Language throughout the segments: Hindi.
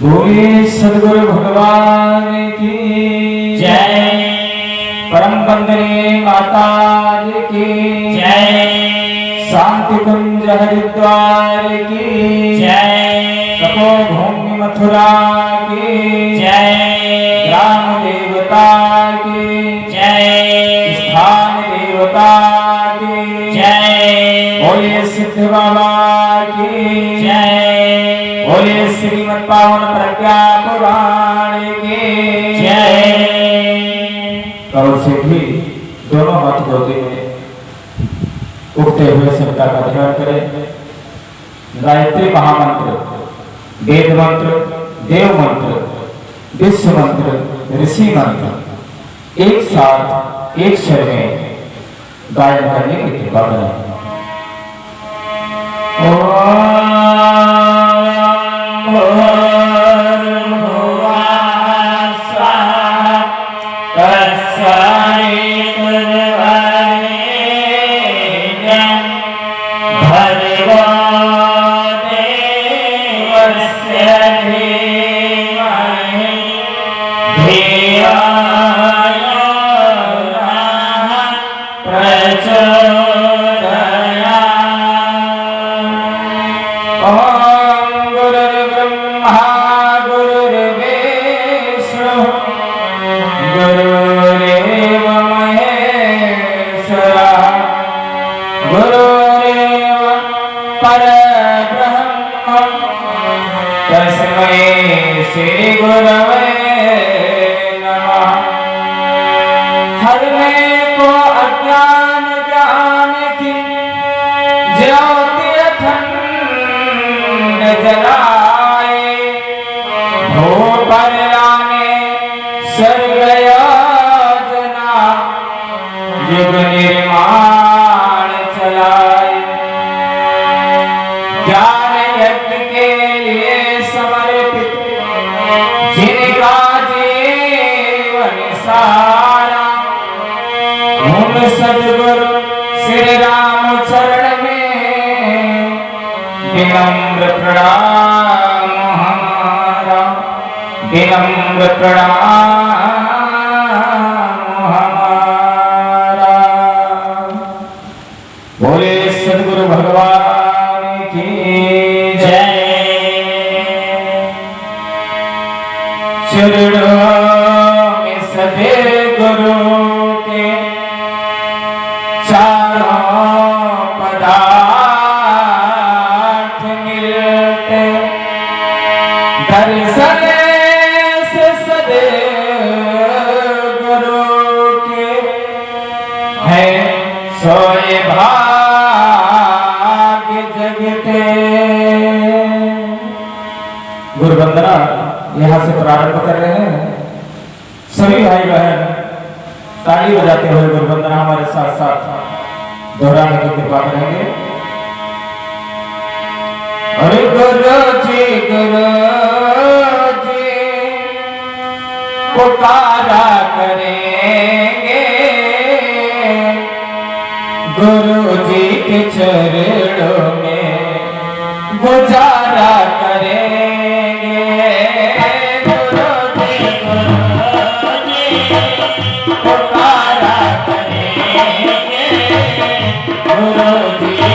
बोले सद्गुरु भगवान की जय। परम वंदनीय माता जी की जय। शांति कुंज हरिद्वार की जय। तपोभूमि मथुरा की जय। ग्राम देवता की जय। स्थान देवता की जय। बोले सिद्ध बाबा की जय। बोले श्रीमद् पावन प्रज्ञा पुराण की जय। कल से भी दोनों हाथ गोदी में उगते हुए सबका का ध्यान करें। गायत्री महामंत्र, वेद मंत्र, देव मंत्र, विश्व मंत्र, ऋषि मंत्र एक साथ एक स्वर में गायन करने की कृपा करें। श्री गुरवे नमः। हरने को अज्ञान ज्ञान की ज्योति अखंड जलाए, भो पर लाने स्वर्ग योजना युग निर्माण चलाए। ज्ञान यज्ञ के लिए समर्पित जिनका जीवन सारा, उन सद्गुरु श्री राम चरण में विनम्र प्रणाम हमारा, विनम्र प्रणाम हमारा। बोले सद्गुरु भगवान की जय। चरणों में सदे गुरु के चारों पदार्थ मिलते, दर्शन से सदे गुरु के है सोए भाग्य जगते। गुरु वंदना यहाँ से प्रारंभ कर रहे हैं। सभी भाई बहन ताली बजाते हुए गुरु वंदना हमारे साथ साथ दोहराने की कृपा करेंगे। अरे गुरु जी पुकारा करेंगे, गुरु जी के चरणों में गुजारा करेंगे। गुरु जी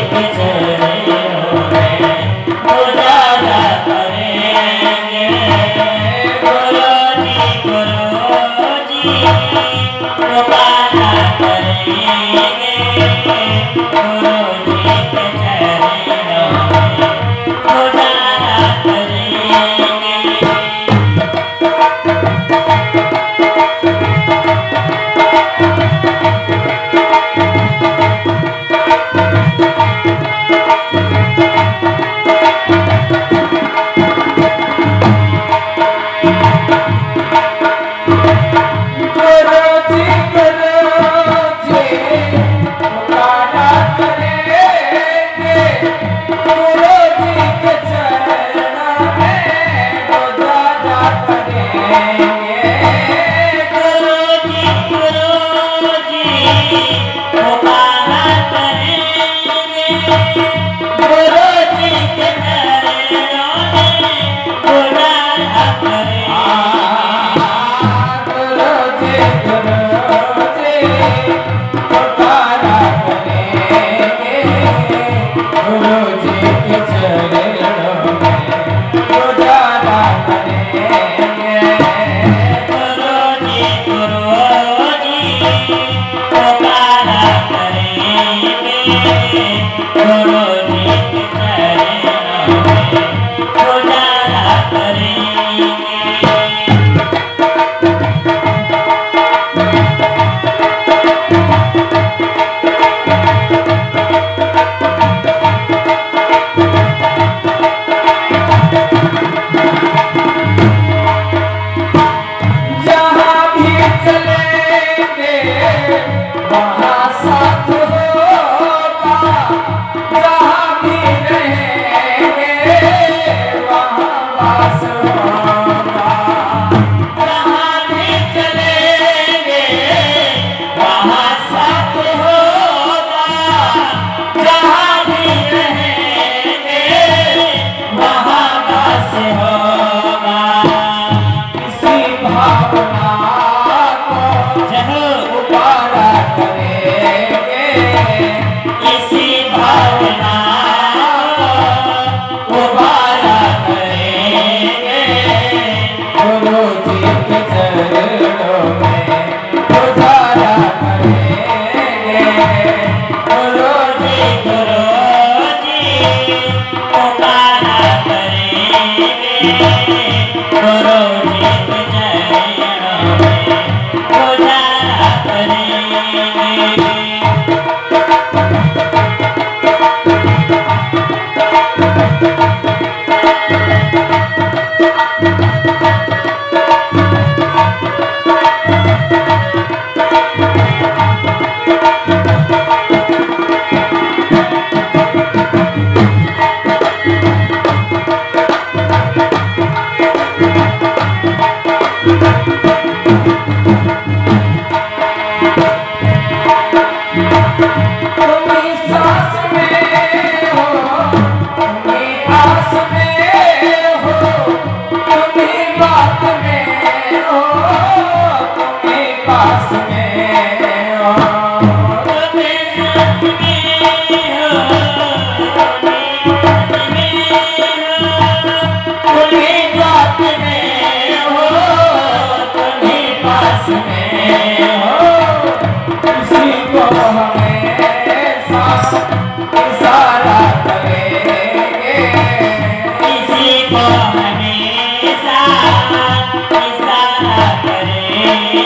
इशारा करेंगे।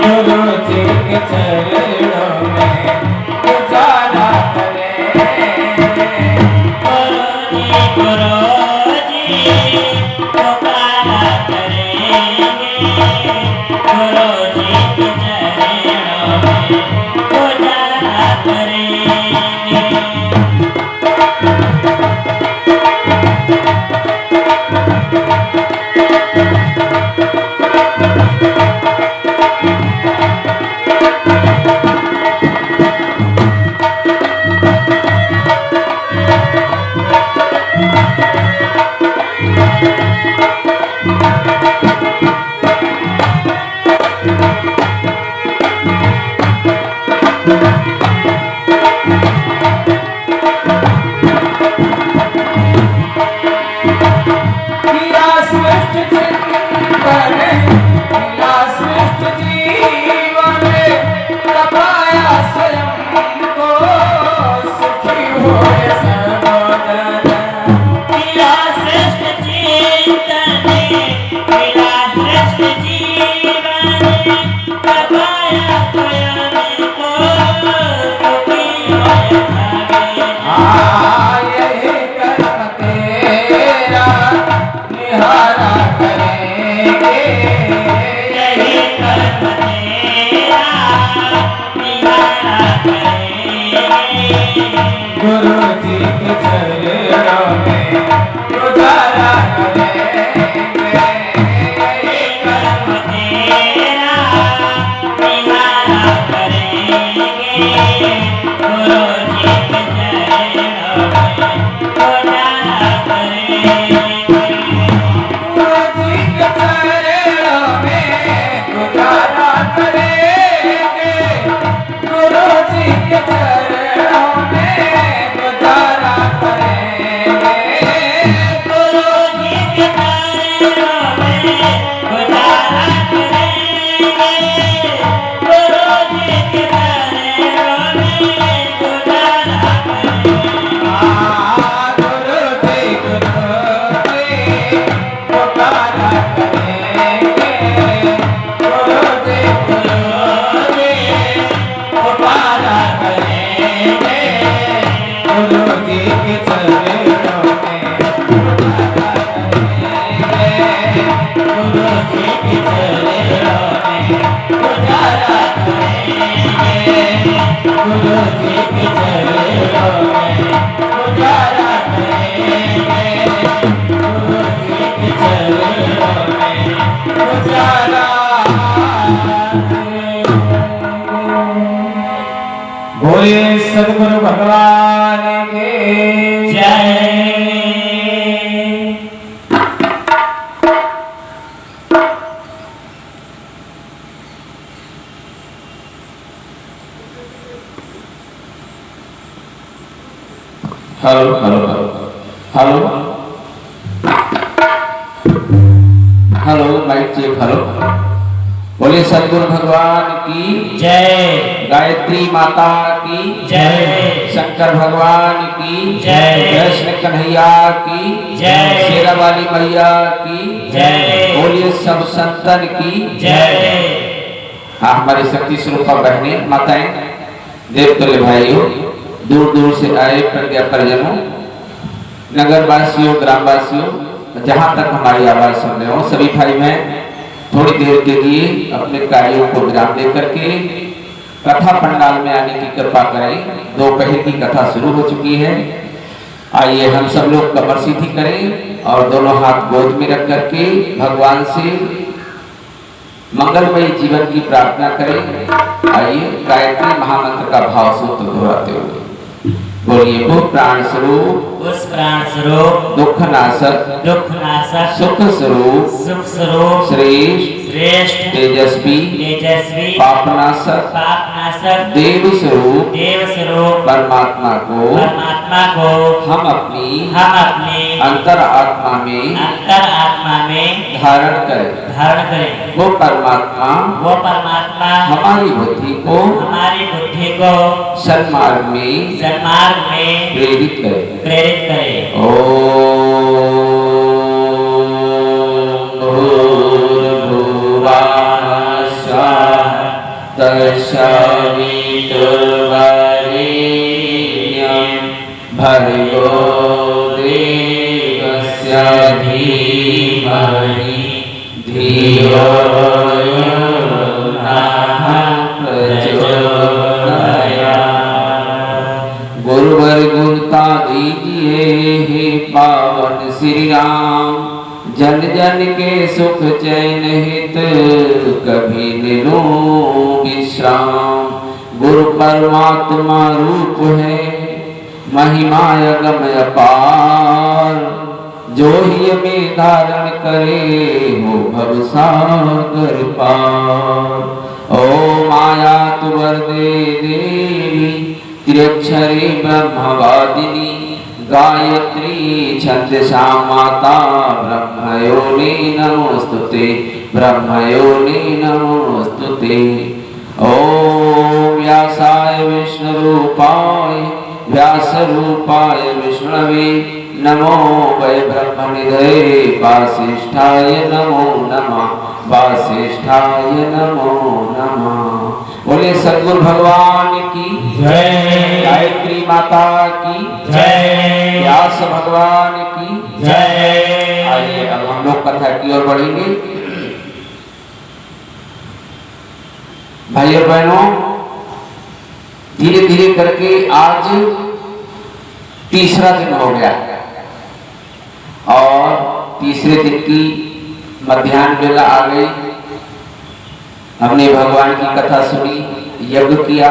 गुरु जी के चरणों में गुजारा करेंगे। गुरु जी पुकारा करेंगे। गुरु जी के चरणों में गुजारा करेंगे। किया सृष्ट चिंतन, किया सृष्ट जीवन, तपाया स्वयं को सुखी होए सर्वजन। किया श्रेष्ठ चिंतन, किया श्रेष्ठ जीवन, तपाया स्वयं को सुखी होए सभी। यही कर्म तेरा निहारा करेंगे। यही कर्म तेरा निहारा करेंगे। गुरु जी के चरणों में गुजारा करेंगे। यही कर्म तेरा निहारा करेंगे। गुरु जी के चरणों में गुजारा करेंगे। गुरु जी के चरणों में गुजारा करेंगे। गुरु जी के चरणों में गुजारा करेंगे। गुरु जी के चरणों में गुजारा करेंगे। गुरु जी के चरणों में गुजारा करेंगे। गुरु जी पुकारा करेंगे। गुरु जी पुकारा करेंगे। गुरु जी के चरणों में गुजारा करेंगे। गुरु जी के चरणों में गुजारा करेंगे। गुरु जी के चरणों में गुजारा करेंगे। गुरु जी के चरणों में गुजारा करेंगे। बोले सद्गुरु भगवान के जय। Hello hello hello hello mike check. Hello. बोले सद्गुरु भगवान की जय। गायत्री माता की जय। शंकर भगवान की जय। कृष्ण कन्हैया की जय। शेरा वाली मैया की जय। बोलिए सब संतन की जय। हाँ, हमारी शक्ति स्वरूपा बहनें, माताएं, देवतुल्य भाइयों, दूर दूर से आए प्रज्ञा परिजनों, नगर वासियों, ग्रामवासियों, जहां तक हमारी आवाज सुन रहे हो, सभी भाई बहन थोड़ी देर के लिए अपने कार्यों को विराम दे करके कथा पंडाल में आने की कृपा करें। दोपहर की कथा शुरू हो चुकी है। आइए हम सब लोग कमर सीधी करें और दोनों हाथ गोद में रख करके भगवान से मंगलमय जीवन की प्रार्थना करें। आइए गायत्री महामंत्र का भाव सूत्र दोहराते हुए बोलिए। वो प्राण स्वरूप, उस प्राण स्वरूप, दुख नाशक, दुख नाशक, सुख स्वरूप, सुख स्वरूप, श्रेष्ठ, श्रेष्ठ, तेजस्वी, तेजस्वी, पापनाशक, पापनाशक, देव स्वरूप, देव स्वरूप परमात्मा को हम अपनी अंतर आत्मा में धारण करें। वो परमात्मा हमारी बुद्धि को सन्मार्ग में प्रेरित करे। प्रेरित करे। ओम धियाय नः प्रचोदयात्। गुरुवर गुरुता दीजिए हे पावन श्री राम, जन जन के सुख चैन हित कभी न लो विश्राम। गुरु परमात्मा रूप है, महिमा अगम अपार, जो ही में धारण करे हो भव सागर पार। ओ माया तु वरदे देवी, त्र्यक्षरे ब्रह्मवादिनी, गायत्री छंदसा माता, ब्रह्मयोनि नमोस्तुते, ब्रह्मयोनि नमोस्तुते। ओम व्यासाय विष्णुरूपाय व्यासरूपाय विष्णवे, नमो वै ब्रह्मनिधये वासिष्ठाय नमो नमः, वासिष्ठाय नमो नमः। बोले सद्गुरु भगवान की जय, गायत्री माता की जय, व्यास भगवान की जय। आइए अब हम लोग कथा की ओर बढ़ेंगे। भाइयों बहनों, धीरे धीरे करके आज तीसरा दिन हो गया और तीसरे दिन की मध्याह्न वेला आ गई। हमने भगवान की कथा सुनी, यज्ञ किया।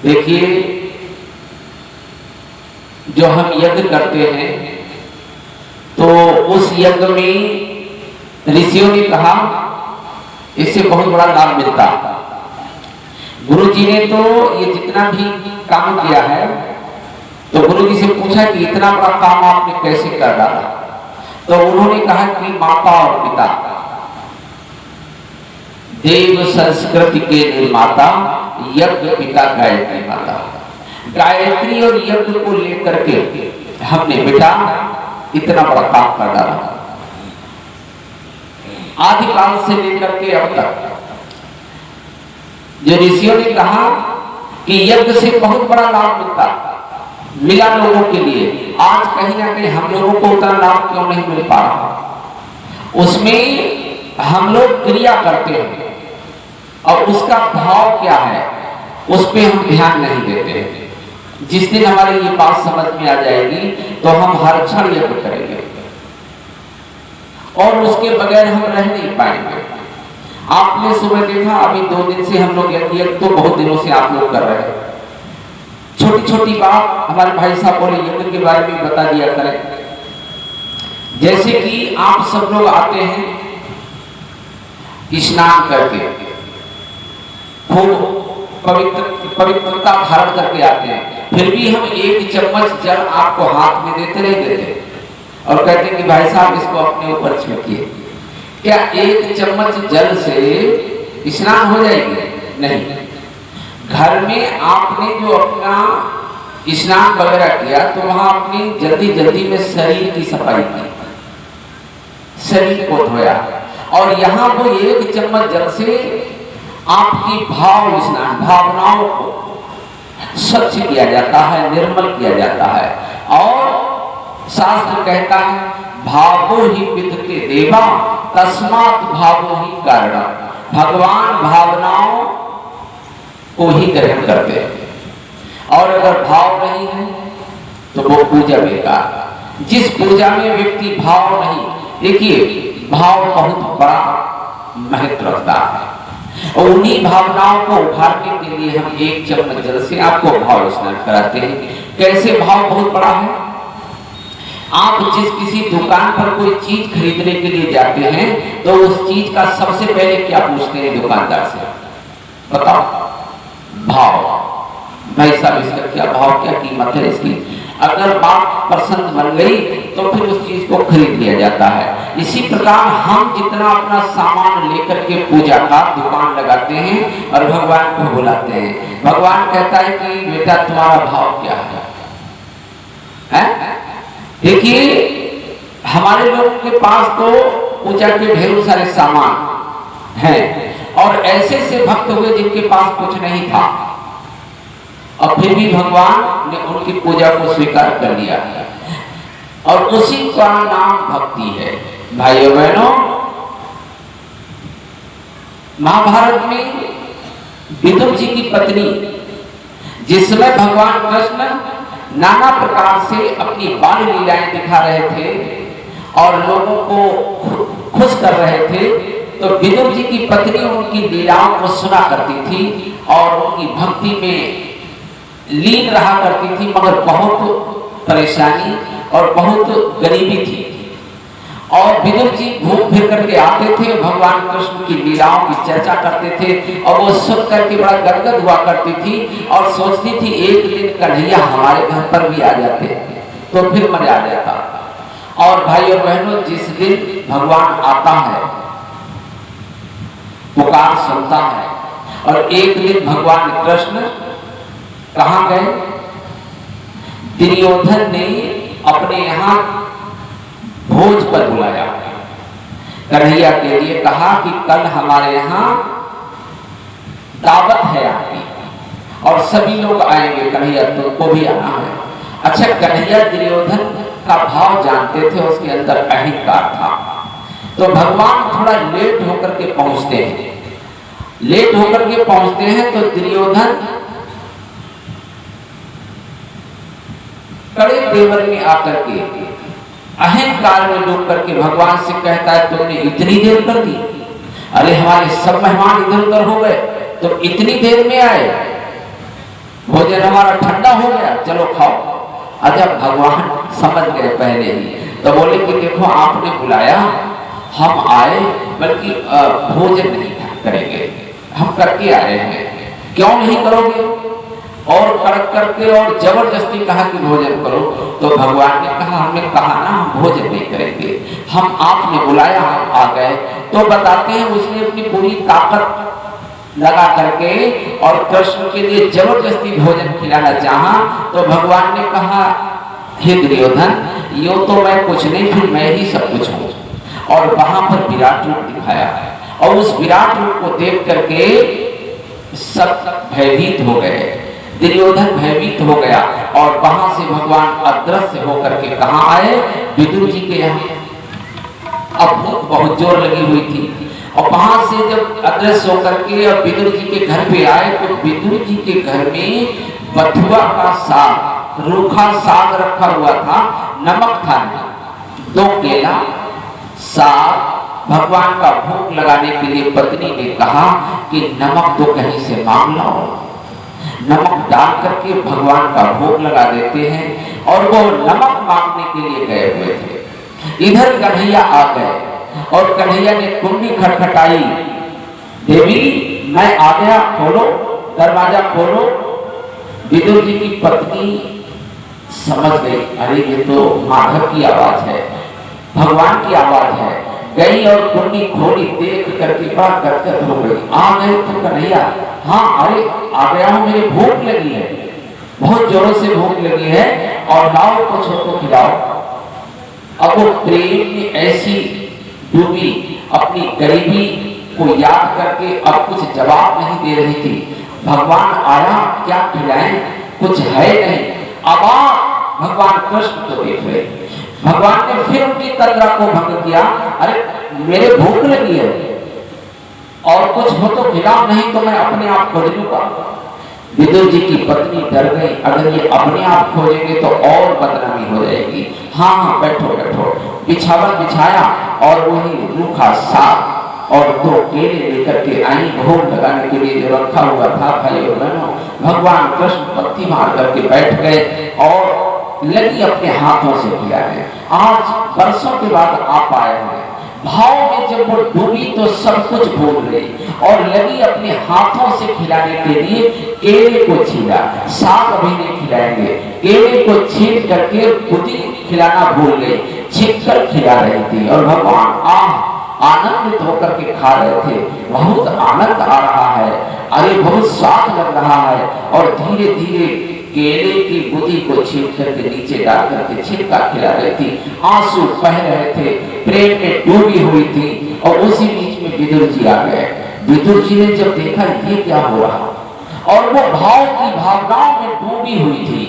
देखिए, जो हम यज्ञ करते हैं तो उस यज्ञ में ऋषियों ने कहा इससे बहुत बड़ा लाभ मिलता। गुरु जी ने तो ये जितना भी काम किया है, तो गुरु जी से पूछा कि इतना बड़ा काम आपने कैसे कर डाला? तो उन्होंने कहा कि माता और पिता, देव संस्कृति के निर्माता यज्ञ पिता गायत्री माता, गायत्री और यज्ञ को लेकर के हमने बेटा इतना बड़ा काम कर डाला। आदिकाल से लेकर के अब तक जो ऋषियों ने कहा कि यज्ञ से बहुत बड़ा लाभ मिला लोगों के लिए, आज कहीं ना कहीं हम लोगों को उतना लाभ क्यों नहीं मिल पा रहा? उसमें हम लोग क्रिया करते हैं और उसका भाव क्या है उस पे हम ध्यान नहीं देते हैं। जिस दिन हमारे ये बात समझ में आ जाएगी तो हम हर क्षण यज्ञ करेंगे और उसके बगैर हम रह नहीं पाएंगे। आपने सुबह देखा, अभी 2 दिन से हम लोग यज्ञ तो बहुत दिनों से आप लोग कर रहे हैं। छोटी छोटी बात हमारे भाई साहब बोले यज्ञ के बारे में बता दिया करें। जैसे कि आप सब लोग आते हैं स्नान करके, खूब पवित्रता धारण करके आते हैं, फिर भी हम 1 चम्मच जल आपको हाथ में देते नहीं देते और कहते हैं कि भाई साहब इसको अपने ऊपर छिड़किए। क्या 1 चम्मच जल से स्नान हो जाएगी? नहीं। घर में आपने जो अपना स्नान वगैरह किया तो वहां अपनी जल्दी जल्दी में शरीर की सफाई की, शरीर को धोया, और यहाँ वो 1 चम्मच जल से आपकी भाव स्नान, भावनाओं को स्वच्छ किया जाता है, निर्मल किया जाता है। और शास्त्र कहता है भावो ही विदते देवा तस्मात् भावो ही कारण। भगवान भावनाओं को ही ग्रहण करते हैं और अगर भाव नहीं है तो वो पूजा बेकार। जिस पूजा में व्यक्ति भाव नहीं, देखिए भाव बहुत बड़ा महत्व रखता है और उन्हीं भावनाओं को उभारने के लिए हम 1 चम्मच जल से आपको भाव स्नान कराते हैं। कैसे भाव बहुत बड़ा है? आप जिस किसी दुकान पर कोई चीज खरीदने के लिए जाते हैं तो उस चीज का सबसे पहले क्या पूछते हैं दुकानदार से? बताओ। भाव। भाई साहब इसका क्या भाव, क्या कीमत है इसकी? अगर बात पसंद बन गई तो फिर उस चीज को खरीद लिया जाता है। इसी प्रकार हम जितना अपना सामान लेकर के पूजा का दुकान लगाते हैं और भगवान को बुलाते हैं, भगवान कहता है कि बेटा तुम्हारा भाव क्या है? देखिए हमारे लोगों के पास तो पूजा के ढेरों सारे सामान हैं और ऐसे से भक्त हुए जिनके पास कुछ नहीं था और फिर भी भगवान ने उनकी पूजा को स्वीकार कर लिया। और उसी का नाम भक्ति है। भाइयों बहनों, महाभारत में विदुर जी की पत्नी, जिस समय भगवान कृष्ण नाना प्रकार से अपनी बाल लीलाएं दिखा रहे थे और लोगों को खुश कर रहे थे, तो विदुर जी की पत्नी उनकी लीलाओं को सुना करती थी और उनकी भक्ति में लीन रहा करती थी, मगर बहुत परेशानी और बहुत गरीबी थी। और विदुर जी घूम फिर करके आते थे, भगवान कृष्ण की लीलाओं की चर्चा करते थे और वो सुन करके बड़ा गदगद हुआ करती थी और सोचती थी एक दिन कन्हैया हमारे घर पर भी आ जाते तो फिर मजा आ जाता। और भाइयों बहनों, जिस दिन भगवान आता है, पुकार सुनता है, और एक दिन भगवान कृष्ण कहाँ गए? दुर्योधन ने अपने यहाँ भोज पर बुलाया, कन्हैया के लिए कहा कि कल हमारे यहाँ दावत है आपकी और सभी लोग आएंगे, कन्हैया तुमको भी आना है। अच्छा, कन्हैया दुर्योधन का भाव जानते थे, उसके अंदर अहंकार था, तो भगवान थोड़ा लेट होकर के पहुंचते हैं। लेट होकर के पहुंचते हैं तो दुर्योधन कड़े तेवर में आकर के अहंकार में डूब करके भगवान से कहता है, तुमने इतनी देर कर दी? अरे हमारे सब मेहमान इधर उधर हो गए, तुम इतनी देर में आए, भोजन हमारा ठंडा हो गया, चलो खाओ। अच्छा, भगवान समझ गए पहले ही, तो बोले कि देखो आपने बुलाया, हम आए, बल्कि भोजन नहीं करेंगे, हम करके आए हैं, क्यों नहीं करोगे? और कड़क करके और जबरदस्ती कहा कि भोजन करो। तो भगवान ने कहा, हमने कहा ना हम भोजन नहीं करेंगे, हम आपने बुलाया हम आ गए। तो बताते हैं उसने अपनी पूरी ताकत लगा करके और कृष्ण के लिए जबरदस्ती भोजन खिलाना चाहा। तो भगवान ने कहा, हे दुर्योधन, यूं तो मैं कुछ नहीं, फिर मैं ही सब कुछ हूँ। और वहां पर विराट रूप दिखाया और उस विराट रूप को देख करके सब भयभीत हो गए, दुर्योधन भयभीत हो गया और वहां से भगवान अदृश्य होकर के कहां आए? विदुर जी के यहाँ। अब भूख बहुत जोर लगी हुई थी और वहां से जब अदृश्य होकर के और विदुर जी के घर पे आए तो विदुर जी के घर में बथुआ का साग, रूखा साग रखा हुआ था, नमक था, 2 केला, साग। भगवान का भोग लगाने के लिए पत्नी ने कहा कि नमक तो कहीं से मांग लाओ। नमक डाल करके भगवान का भोग लगा देते हैं और वो नमक मांगने के लिए गए हुए थे। इधर कन्हैया आ गए और कन्हैया ने कुंडी खटखटाई, देवी मैं आ गया, खोलो, दरवाजा खोलो। विदुर जी की पत्नी समझ गई, अरे ये तो माधव की आवाज है, भगवान की आवाज है। गई और कुंडी खोली, देख करके बड़ा गदगद हो गई। आ गए तो कन्हैया? हाँ, अरे आ गया हूँ, मेरी भूख लगी है, बहुत जोरों से भूख लगी है और लाओ कुछ को खिलाओ। अब वो प्रेम में ऐसी डूबी, अपनी गरीबी को याद करके अब कुछ जवाब नहीं दे रही थी। भगवान आया, क्या खिलाएं, कुछ है नहीं। अब भगवान कृष्ण को देख रहे, भगवान ने फिर उनकी तंद्रा को भंग किया, अरे मेरे भूख लगी है और कुछ हो तो खिलाओ, नहीं तो मैं अपने आप खोज लूंगा। विदुर जी की पत्नी डर गई, अगर ये अपने आप खोजेंगे तो और बदनामी हो जाएगी। हाँ हाँ, बैठो बैठो। बिछावन बिछाया और वही रूखा साग और 2 केले लेकर के आई भोग लगाने के लिए जो रखा हुआ था। भाइयों बहनों, भगवान कृष्ण पत्ती मार करके बैठ गए और लगी अपने हाथों से खिलाने। आज बरसों के बाद आप आए हैं, भाव में जब वो डूबी तो सब कुछ भूल गई और लगी अपने हाथों से खिलाने के लिए। केले को छीला, साग अभी नहीं खिलाएंगे, केले को छील करके खुदी खिलाना भूल गई, छील कर खिला रही थी और भगवान आनंदित होकर के खा रहे थे। बहुत आनंद आ रहा है, अरे बहुत स्वाद लग रहा है। और धीरे धीरे केले की गुदी को छील करके नीचे डाल करके छिलका खिला रही थी। आंसू बह रहे थे, प्रेम में डूबी हुई थी और उसी बीच में विदुर जी आ गए। विदुर जी ने जब देखा ये क्या हो रहा और वो भाव की भावनाओं में डूबी हुई थी,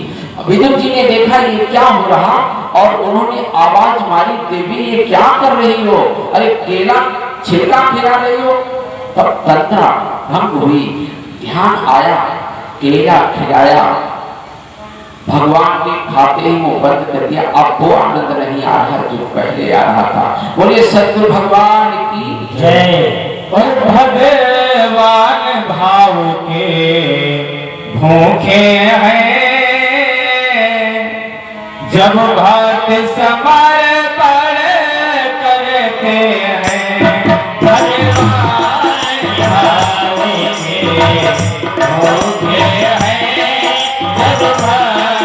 विदुर जी ने देखा ये क्या हो रहा और उन्होंने आवाज मारी, देवी ये क्या कर रही हो, अरे केला छिलका खिला रही हो। तब तंद्रा भंग हुई, ध्यान आया, केला खिलाया, भगवान ने खाते ही वो बंद कर दिया। अब वो आनंद नहीं आ रहा जो पहले आ रहा था। बोलिए सतगुरु भगवान की जय। भगवान भाव के भूखे हैं, जब भक्त समर्पण करते हैं। भगवान भाव के भूखे हैं, जब भक्त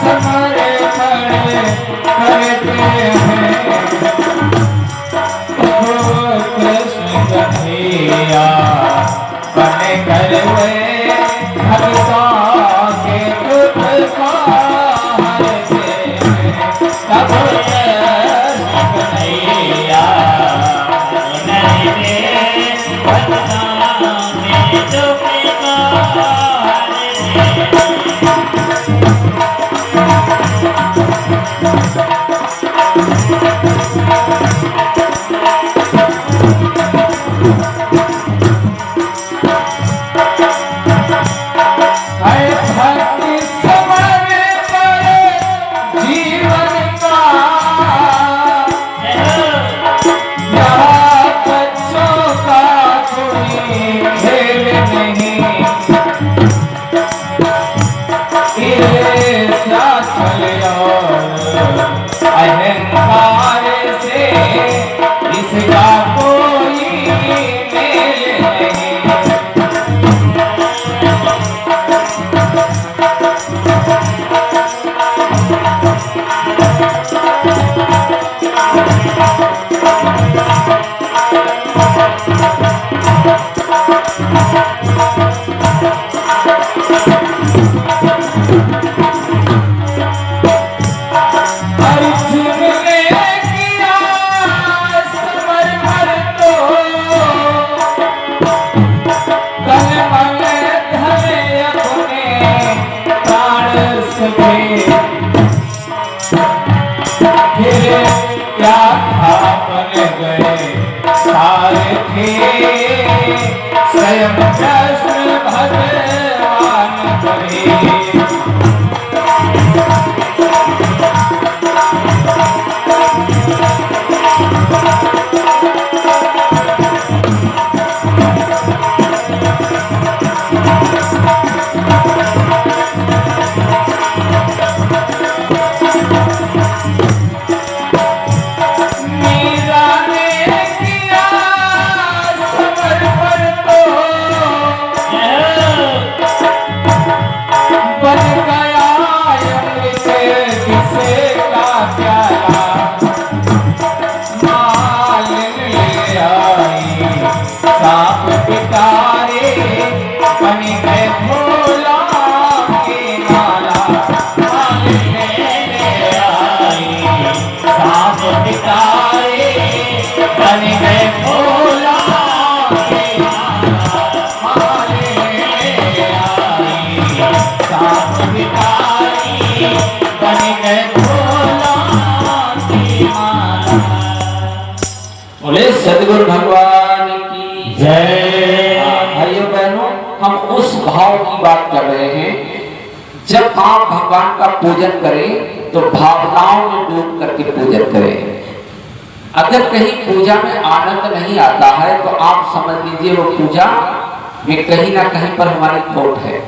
समर्पण करते हैं। अहंकार से इसका कोई मेल नहीं। क्या था बन गए सारथी, स्वयं कृष्ण भगवान करे। बोले सतगुरु भगवान की जय। भाइयों बहनों, हम उस भाव की बात कर रहे हैं जब आप भगवान का पूजन करें तो भावनाओं में डूब करके पूजन करें। अगर कहीं पूजा में आनंद नहीं आता है तो आप समझ लीजिए वो पूजा में कहीं ना कहीं पर हमारी खोट है।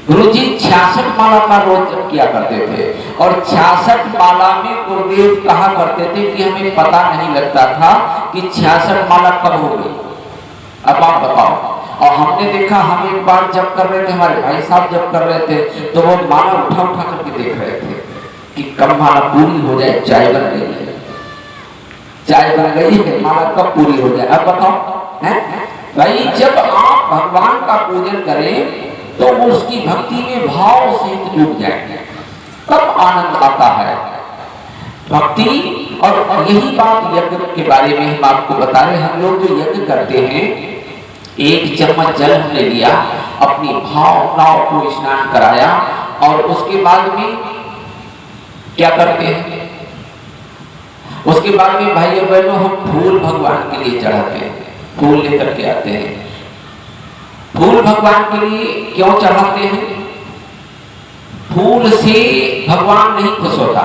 गुरुजी 66 माला का रोज जप किया करते थे और 66 माला में गुरुदेव कहा करते थे कि हमें पता नहीं लगता था कि 66 माला कब हो गई। अब आप बताओ। और हमने देखा, हम एक बार जप कर रहे थे, हमारे भाई साहब जप कर रहे थे तो वो माला उठा उठा करके देख रहे थे। कि कब माला पूरी हो जाए, चाय बन गई है, चाय बन गई है, माला कब पूरी हो जाए। अब बताओ हैं भाई, जब आप भगवान का पूजन करें तो उसकी भक्ति में भाव सहित डूब जाएंगे, तब आनंद आता है भक्ति। और यही बात यज्ञ के बारे में हम आपको बता रहे हैं। हम लोग जो यज्ञ करते हैं, एक चम्मच जल हमने लिया, अपनी भावनाओं को स्नान कराया, और उसके बाद में क्या करते हैं, उसके बाद में भाई और बहनों हम फूल भगवान के लिए चढ़ाते हैं, फूल लेकर के आते हैं। फूल भगवान के लिए क्यों चढ़ाते हैं? फूल से भगवान नहीं खुश होता।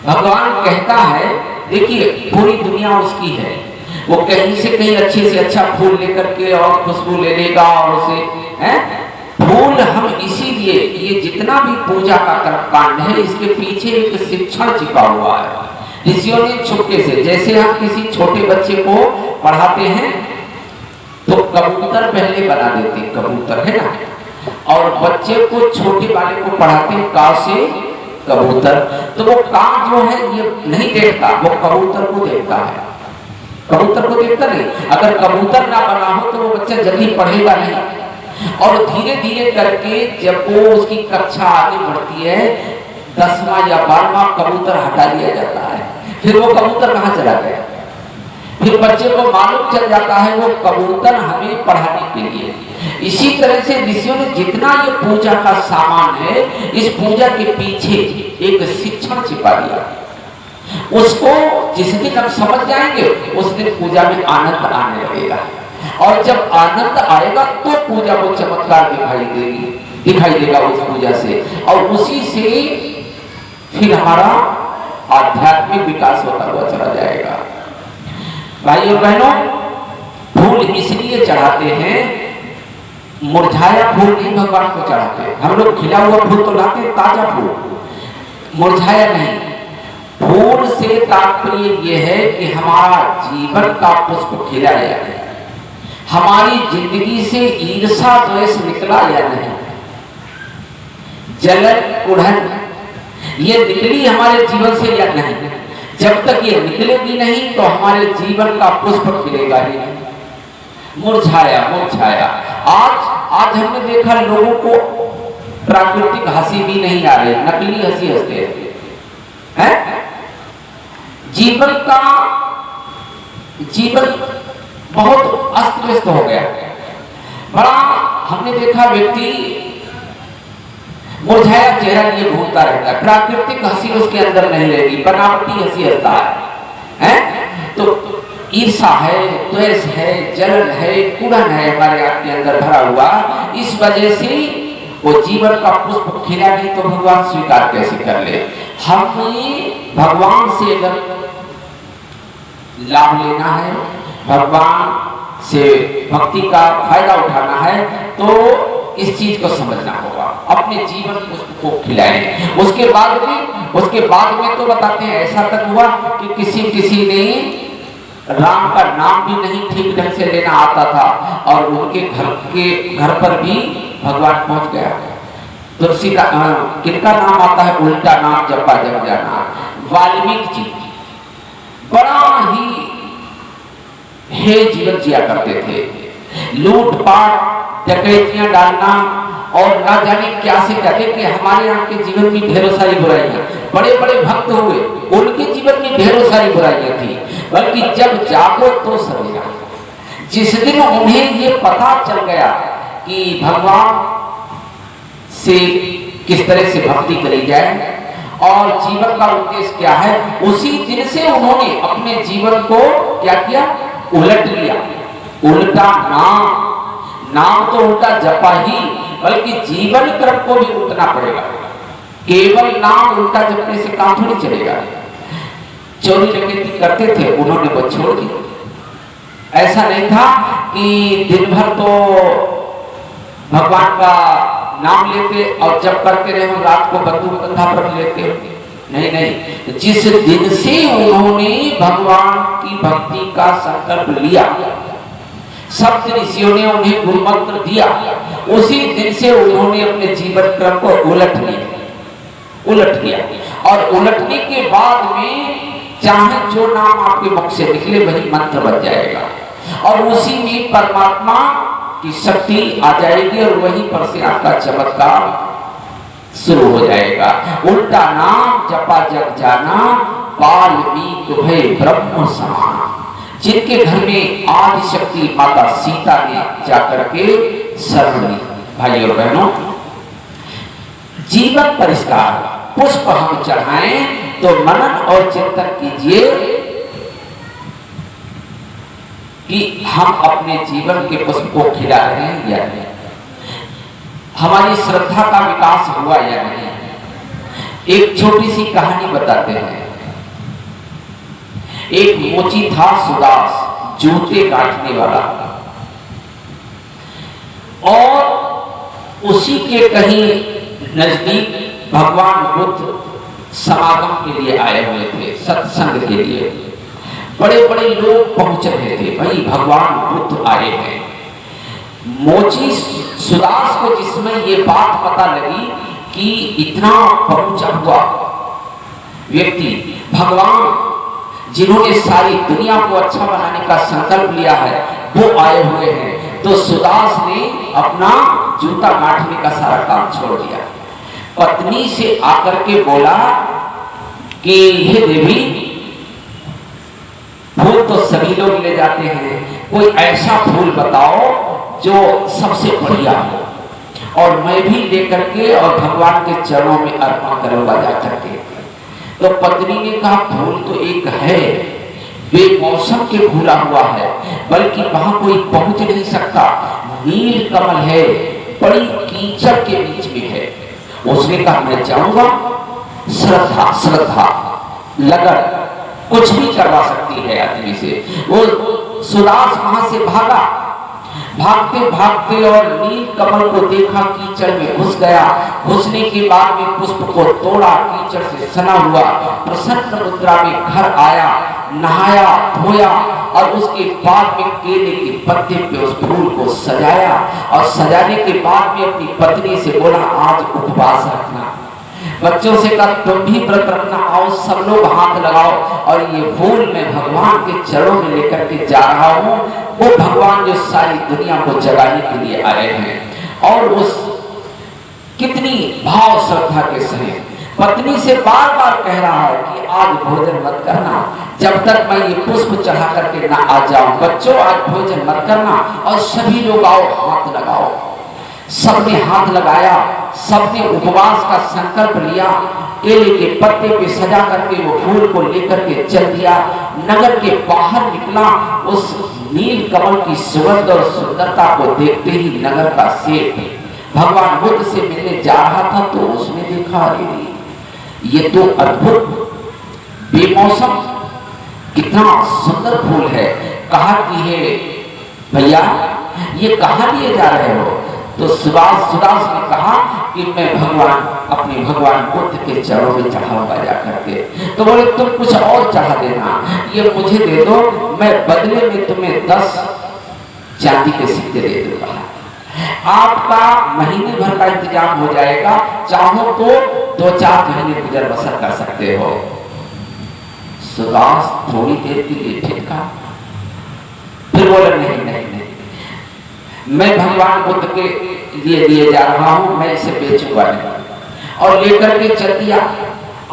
भगवान कहता है, देखिए पूरी दुनिया उसकी है, वो कहीं से कहीं अच्छे से अच्छा फूल लेकर के और खुशबू ले लेगा, और उसे हैं फूल हम इसीलिए, ये जितना भी पूजा का कर्मकांड है, इसके पीछे एक शिक्षण छिपा हुआ है। ऋषियों ने छुपके से, जैसे हम किसी छोटे बच्चे को पढ़ाते हैं तो कबूतर पहले बना देते हैं, कबूतर है ना, और बच्चे को छोटे वाले को पढ़ाते हैं का से कबूतर। तो वो का जो है ये नहीं देखता, वो कबूतर को देखता है, कबूतर को देखता नहीं। अगर कबूतर ना बना हो तो वो बच्चा जल्दी पढ़ेगा नहीं। और धीरे धीरे करके जब वो उसकी कक्षा आगे बढ़ती है, 10वां या 12वां कबूतर हटा दिया जाता है, फिर वो कबूतर कहाँ चला गया, फिर बच्चे को मालूम चल जाता है वो कबूतर हमें पढ़ाने के लिए। इसी तरह से ऋषियों ने जितना ये पूजा का सामान है, इस पूजा के पीछे एक शिक्षण छिपा दिया। उसको जिस दिन हम समझ जाएंगे, उस दिन पूजा में आनंद आने लगेगा, और जब आनंद आएगा तो पूजा को चमत्कार दिखाई देगा उस पूजा से, और उसी से फिर हमारा आध्यात्मिक विकास होता हुआ चला जाएगा। भाई और बहनों, फूल इसलिए चढ़ाते हैं, मुरझाया फूल नहीं भगवान को चढ़ाते। हम लोग खिला हुआ फूल तो लाते हैं, ताजा फूल, मुरझाया नहीं। फूल से तात्पर्य यह है कि हमारा जीवन का पुष्प खिला या नहीं, हमारी जिंदगी से ईर्षा द्वेष निकला या नहीं, जलन कुढ़न ये निकली हमारे जीवन से या नहीं। जब तक ये निकलेगी नहीं तो हमारे जीवन का पुष्प खिलेगा ही नहीं। मुरझाया। आज हमने देखा लोगों को प्राकृतिक हंसी भी नहीं आ रही, नकली हंसी हंसते हैं। जीवन बहुत अस्त व्यस्त हो गया। बड़ा हमने देखा व्यक्ति मुरझाया चेहरा लिए घूमता रहता है, प्राकृतिक हंसी उसके अंदर नहीं रहेगी, बनावटी हंसी हंसता है। तो ईर्षा है, द्वेष है, जलन है, कुड़न है हमारे आपके अंदर भरा हुआ। इस वजह से वो जीवन का पुष्प खिला नहीं तो भगवान स्वीकार कैसे कर ले। हमें भगवान से अगर लाभ लेना है, भगवान से भक्ति का फायदा उठाना है, तो इस चीज को समझना होगा, अपने जीवन को खिलाएं। उसके बाद में तो बताते हैं, ऐसा तक हुआ कि किसी ने राम का नाम भी नहीं ठीक ढंग से लेना आता था, और उनके घर पर भी भगवान पहुंच गया। तुलसी का किनका नाम आता है, उल्टा नाम जपा जप जाना। वाल्मीकि जी बड़ा ही हे जीवन जिया करते थे, लूटपाट डकैतियां डालना और ना जाने क्या से कहते कि हमारे यहाँ के जीवन में ढेरों सारी बुराइयां। बड़े बड़े भक्त हुए, उनके जीवन में ढेरों सारी बुराइयां थी, बल्कि जब जागो तो सवेरा। जिस दिन उन्हें ये पता चल गया कि भगवान से किस तरह से भक्ति करी जाए और जीवन का उद्देश्य क्या है, उसी दिन से उन्होंने अपने जीवन को क्या किया, उलट लिया। उल्टा नाम तो उल्टा जपा ही, बल्कि जीवन क्रम को भी उल्टना पड़ेगा। केवल नाम उल्टा जपने से काम थोड़ी चलेगा। चोरी डकैती करते थे, उन्होंने वो छोड़ दिया। ऐसा नहीं था कि दिन भर तो भगवान का नाम लेते और जब करते रहे, रात को बंदूक कंधा पर लेते। नहीं, जिस दिन से उन्होंने भगवान की भक्ति का संकल्प लिया, सप्त ऋषियों ने उन्हें गुरु मंत्र दिया, उसी दिन से उन्होंने अपने जीवन क्रम को उलट लिया। और उलटने के बाद में चाहे जो नाम आपके मुख से निकले वही मंत्र बन जाएगा और उसी में परमात्मा की शक्ति आ जाएगी और वहीं पर से आपका चमत्कार शुरू हो जाएगा। उल्टा नाम जपा जग जाना, वाल्मीकि भय ब्रह्म समान। जिनके घर में आदि शक्ति माता सीता ने जाकर के शरण ली। भाइयों और बहनों, जीवन परिष्कार पुष्प हम चढ़ाएं तो मनन और चिंतन कीजिए कि हम अपने जीवन के पुष्प को खिला रहे हैं या नहीं, हमारी श्रद्धा का विकास हुआ या नहीं। एक छोटी सी कहानी बताते हैं। एक मोची था सुदास, जूते काटने वाला, और उसी के कहीं नजदीक भगवान बुद्ध समागम के लिए आए हुए थे, सत्संग के लिए। बड़े बड़े लोग पहुंच रहे थे, भाई भगवान बुद्ध आए हैं। मोची सुदास को जिसमें ये बात पता लगी कि इतना पहुंचा हुआ व्यक्ति, भगवान जिन्होंने सारी दुनिया को अच्छा बनाने का संकल्प लिया है, वो आए हुए हैं, तो सुदास ने अपना जूता काटने का सारा काम छोड़ दिया। पत्नी से आकर के बोला कि हे देवी, फूल तो सभी लोग ले जाते हैं, कोई ऐसा फूल बताओ जो सबसे बढ़िया हो और मैं भी लेकर के और भगवान के चरणों में अर्पण करूंगा जाकर के। तो पत्नी ने कहा फूल तो एक है, बेमौसम के फूला हुआ है, बल्कि वहां कोई पहुंच नहीं सकता, नील कमल है, बड़ी कीचड़ के बीच में है। उसने कहा मैं जाऊंगा। श्रद्धा श्रद्धा लगन कुछ भी करवा सकती है आदमी से। वो सुदास वहां से भागा, भागते भागते और नील कमल को देखा, कीचड़ में घुस गया। घुसने के बाद में पुष्प को तोड़ा, कीचड़ से सना हुआ, प्रसन्न मुद्रा में घर आया, नहाया धोया और उसके बाद में केले के पत्ते पे उस फूल को सजाया और सजाने के बाद में अपनी पत्नी से बोला आज उपवास रखना। बच्चों से कहा तुम भी व्रत रखना, आओ सब लोग हाथ लगाओ और ये फूल मैं भगवान के चरणों में लेकर के जा रहा हूँ। वो भगवान जो सारी दुनिया को जगाने के लिए आए हैं। और उस कितनी भाव श्रद्धा के सहित पत्नी से बार बार कह रहा है कि आज भोजन मत करना जब तक मैं ये पुष्प चढ़ा करके ना आ जाऊं। बच्चों आज भोजन मत करना और सभी लोग आओ हाथ लगाओ। सबने हाथ लगाया, सबने उपवास का संकल्प लिया, केले के पत्ते पे सजा करके वो फूल को लेकर के चल दिया। नगर के बाहर निकला, उस नील कमल की सुगंध और सुंदरता को देखते ही नगर का सेठ भगवान बुद्ध से मिलने जा रहा था, तो उसने देखा अरे ये तो अद्भुत बेमौसम कितना सुंदर फूल है। कहा कि हे भैया ये कहाँ लिए जा रहे हो? तो सुदास ने कहा कि मैं अपने भगवान बुद्ध के चरणों में चढ़ाऊंगा जाकर के। तो बोले तुम कुछ और चढ़ा देना, ये मुझे दे दो, मैं बदले में तुम्हें 10 चांदी के सिक्के दे दूंगा, आपका महीने भर का इंतजाम हो जाएगा, चाहो तो 2-4 महीने गुजर बसर कर सकते हो। सुदास थोड़ी देर के लिए ठिठका, फिर बोले नहीं, मैं भगवान बुद्ध के लिए दिए जा रहा हूं, मैं इसे बेचूंगा नहीं। और लेकर के चल दिया।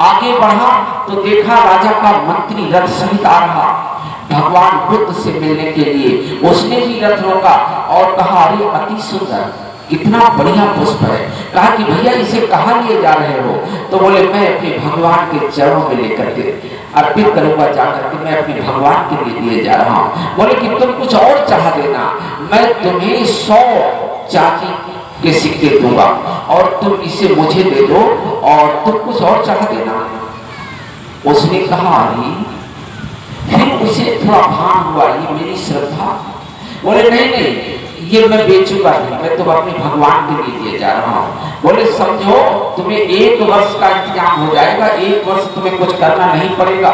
आगे बढ़ा तो देखा राजा का मंत्री रथ सहित आ रहा भगवान बुद्ध से मिलने के लिए। उसने भी रथ रोका और कहा अरे अति सुंदर, कितना बढ़िया पुष्प है। कहा कि भैया इसे कहाँ लिए जा रहे हो? तो बोले मैं अपने भगवान के चरणों में लेकर के अर्पित करूंगा जाकर के, मैं अपने भगवान के लिए दिए जा रहा हूँ। बोले कि तुम कुछ और चढ़ा देना, मैं तुम्हें 100 चांदी के सिक्के दूंगा और तुम इसे मुझे दे दो और तुम कुछ और चढ़ा देना। उसने कहा अरे, फिर उसे थोड़ा भान हुआ ये मेरी श्रद्धा। बोले नहीं, ये मैं बेचूंगा नहीं, मैं तो अपने भगवान के लिए दिए जा रहा हूँ। बोले समझो तुम्हें 1 वर्ष का इंतजाम हो जाएगा, 1 वर्ष तुम्हें कुछ करना नहीं पड़ेगा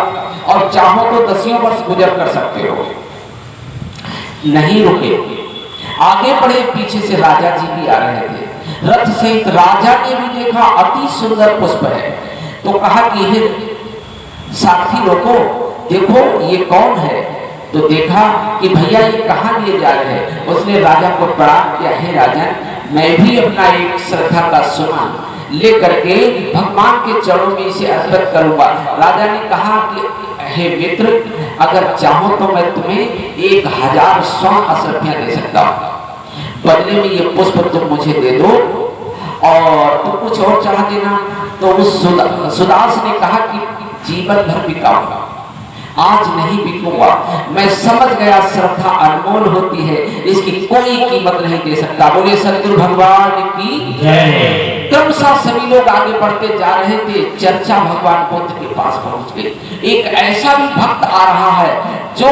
और चाहो तो 10 वर्ष गुजर कर सकते हो। नहीं रुके, आगे बढ़े, पीछे से राजा जी भी आ रहे थे रथ सहित। राजा ने भी देखा अति सुंदर पुष्प है, तो कहा कि हे साथी लोगों, देखो ये कौन है। तो देखा कि भैया ये कहाँ लिए जा रहे हैं। उसने राजा को प्रणाम किया, हे राजन, मैं भी अपना एक श्रद्धा का सुमन लेकर के भगवान के चरणों में इसे अर्पित करूंगा। राजा ने कहा कि हे मित्र, अगर चाहो तो मैं तुम्हें 1000 स्वर्ण अश्रफियां दे सकता हूँ, बदले में ये पुष्प तुम मुझे दे दो और तुम कुछ और चढ़ा देना। तो उस सुदास ने कहा कि जीवन भर बिताऊंगा, आज नहीं बिकूंगा। मैं समझ गया श्रद्धा अनमोल होती है, इसकी कोई कीमत नहीं दे सकता। बोले सतगुरु भगवान की जय। क्रमशः सभी लोग आगे बढ़ते जा रहे थे। चर्चा भगवान बुद्ध के पास पहुंच गई। एक ऐसा भी भक्त आ रहा है जो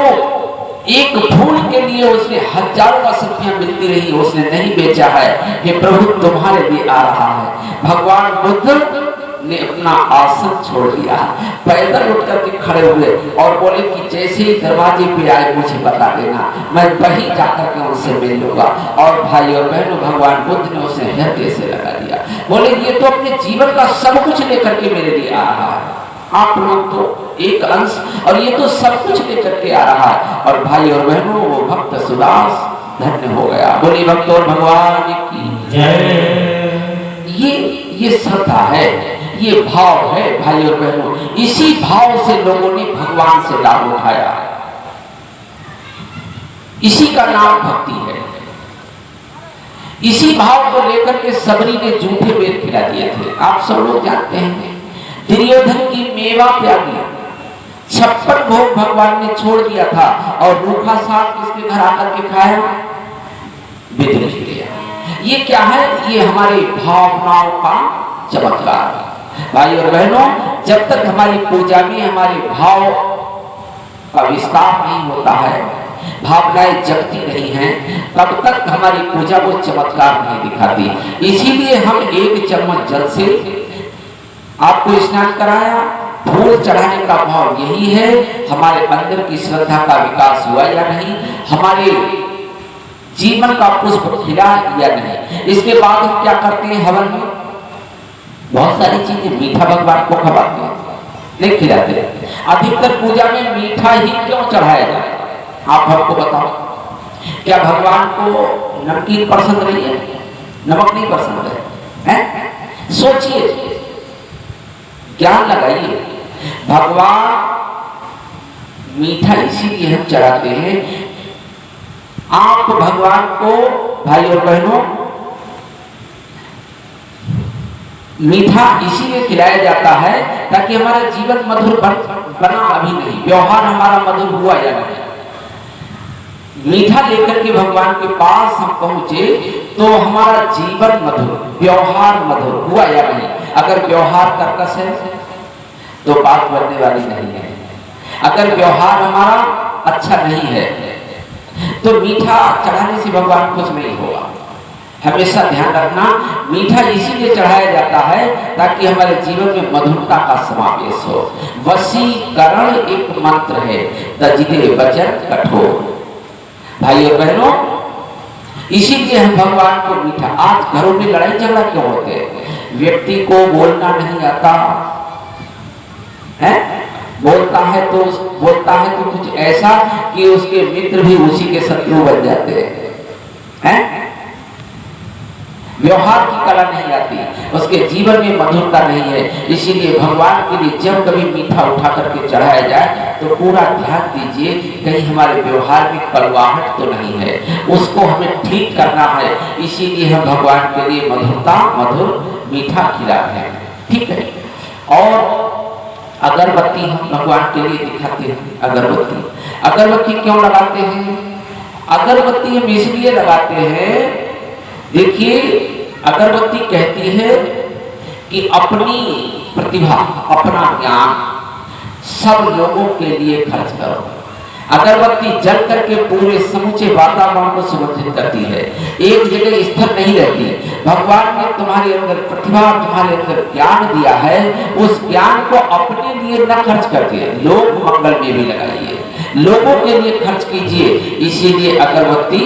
एक फूल के लिए उसने हजारों अश्रफियां मिलती रही, उसने नहीं बेचा है। हे प्रभु, तुम्हारे लिए आ रहा है। भगवान बुद्ध ने अपना आसन छोड़ दिया, पैदल उठ करके खड़े हुए और बोले कि जैसे ही दरवाजे पे आए मुझे बता देना, मैं वहीं जाकर के उनसे मिल लूंगा। और भाई और बहनों, भगवान बुद्ध ने उसे हृदय से लगा दिया। बोले ये तो अपने जीवन का सब कुछ लेकर के मेरे लिए आ रहा है, आप लोग तो एक अंश, और ये तो सब कुछ लेकर के आ रहा है। और भाई और बहनों, वो भक्त सुदास धन्य हो गया। बोली भक्त और भगवान की जय। ये श्रद्धा है, ये भाव है भाई और बहनों। इसी भाव से लोगों ने भगवान से लाभ उठाया, इसी का नाम भक्ति है। इसी भाव को लेकर के सबरी ने झूठे वेद खिला दिए थे। आप सब लोग जानते हैं, दुर्योधन की मेवा त्यागी, 56 भोग भगवान ने छोड़ दिया था और रूखा साग किसके घर आकर के खाया? विदुर जी ने। ये क्या है? ये हमारे भावनाओं का चमत्कार। भाई और बहनों, जब तक हमारी पूजा में हमारे भाव का विस्तार नहीं होता है, भावनाएं जगती नहीं हैं, तब तक हमारी पूजा वो चमत्कार नहीं दिखाती। इसीलिए हम 1 चम्मच जल से आपको स्नान कराया, फूल चढ़ाने का भाव यही है। हमारे अंदर की श्रद्धा का विकास हुआ या नहीं, हमारे जीवन का पुष्प खिला या नहीं। इसके बाद हम क्या करते हैं? हवन में बहुत सारी चीजें मीठा भगवान को खवाते हैं, नहीं खिलाते। अधिकतर पूजा में मीठा ही क्यों चढ़ाया जाए? आप हमको बताओ, क्या भगवान को नमकीन पसंद नहीं है? नमक नहीं पसंद है? सोचिए, ज्ञान लगाइए। भगवान मीठा इसीलिए हम चढ़ाते हैं। आप भगवान को भाई और बहनों मीठा इसीलिए खिलाया जाता है ताकि हमारा जीवन मधुर बना अभी नहीं, व्यवहार हमारा मधुर हुआ या नहीं। मीठा लेकर के भगवान के पास हम पहुंचे तो हमारा जीवन मधुर, व्यवहार मधुर हुआ या नहीं। अगर व्यवहार कर्कश है तो बात बनने वाली नहीं है। अगर व्यवहार हमारा अच्छा नहीं है तो मीठा चढ़ाने से भगवान खुश नहीं होगा। हमेशा ध्यान रखना, मीठा इसीलिए चढ़ाया जाता है ताकि हमारे जीवन में मधुरता का समावेश हो। वशीकरण एक मंत्र है, तजिदे वचन कठोर। भाई और बहनों, इसीलिए हम भगवान को मीठा। आज घरों में लड़ाई झगड़ा क्यों होते हैं? व्यक्ति को बोलना नहीं आता है, बोलता है तो कुछ ऐसा कि उसके मित्र भी उसी के शत्रु बन जाते हैं। व्यवहार की कला नहीं आती, उसके जीवन में मधुरता नहीं है। इसीलिए भगवान के लिए जब कभी मीठा उठा करके चढ़ाया जाए तो पूरा ध्यान दीजिए, कहीं हमारे व्यवहार में कड़वाहट तो नहीं है, उसको हमें ठीक करना है। इसीलिए हम भगवान के लिए मधुर मीठा खिलाते हैं, ठीक है। और अगरबत्ती हम भगवान के लिए दिखाते हैं। अगरबत्ती क्यों लगाते हैं? अगरबत्ती हम इसलिए लगाते हैं, देखिए, अगरबत्ती कहती है कि अपनी प्रतिभा, अपना ज्ञान सब लोगों के लिए खर्च करो। अगरबत्ती जल करके पूरे समूचे वातावरण को सुगंधित करती है, एक जगह स्थिर नहीं रहती। भगवान ने तुम्हारे अंदर प्रतिभा, तुम्हारे अंदर ज्ञान दिया है, उस ज्ञान को अपने लिए न खर्च करके लोक मंगल में भी लगाइए, लोगों के लिए खर्च कीजिए। इसीलिए अगरबत्ती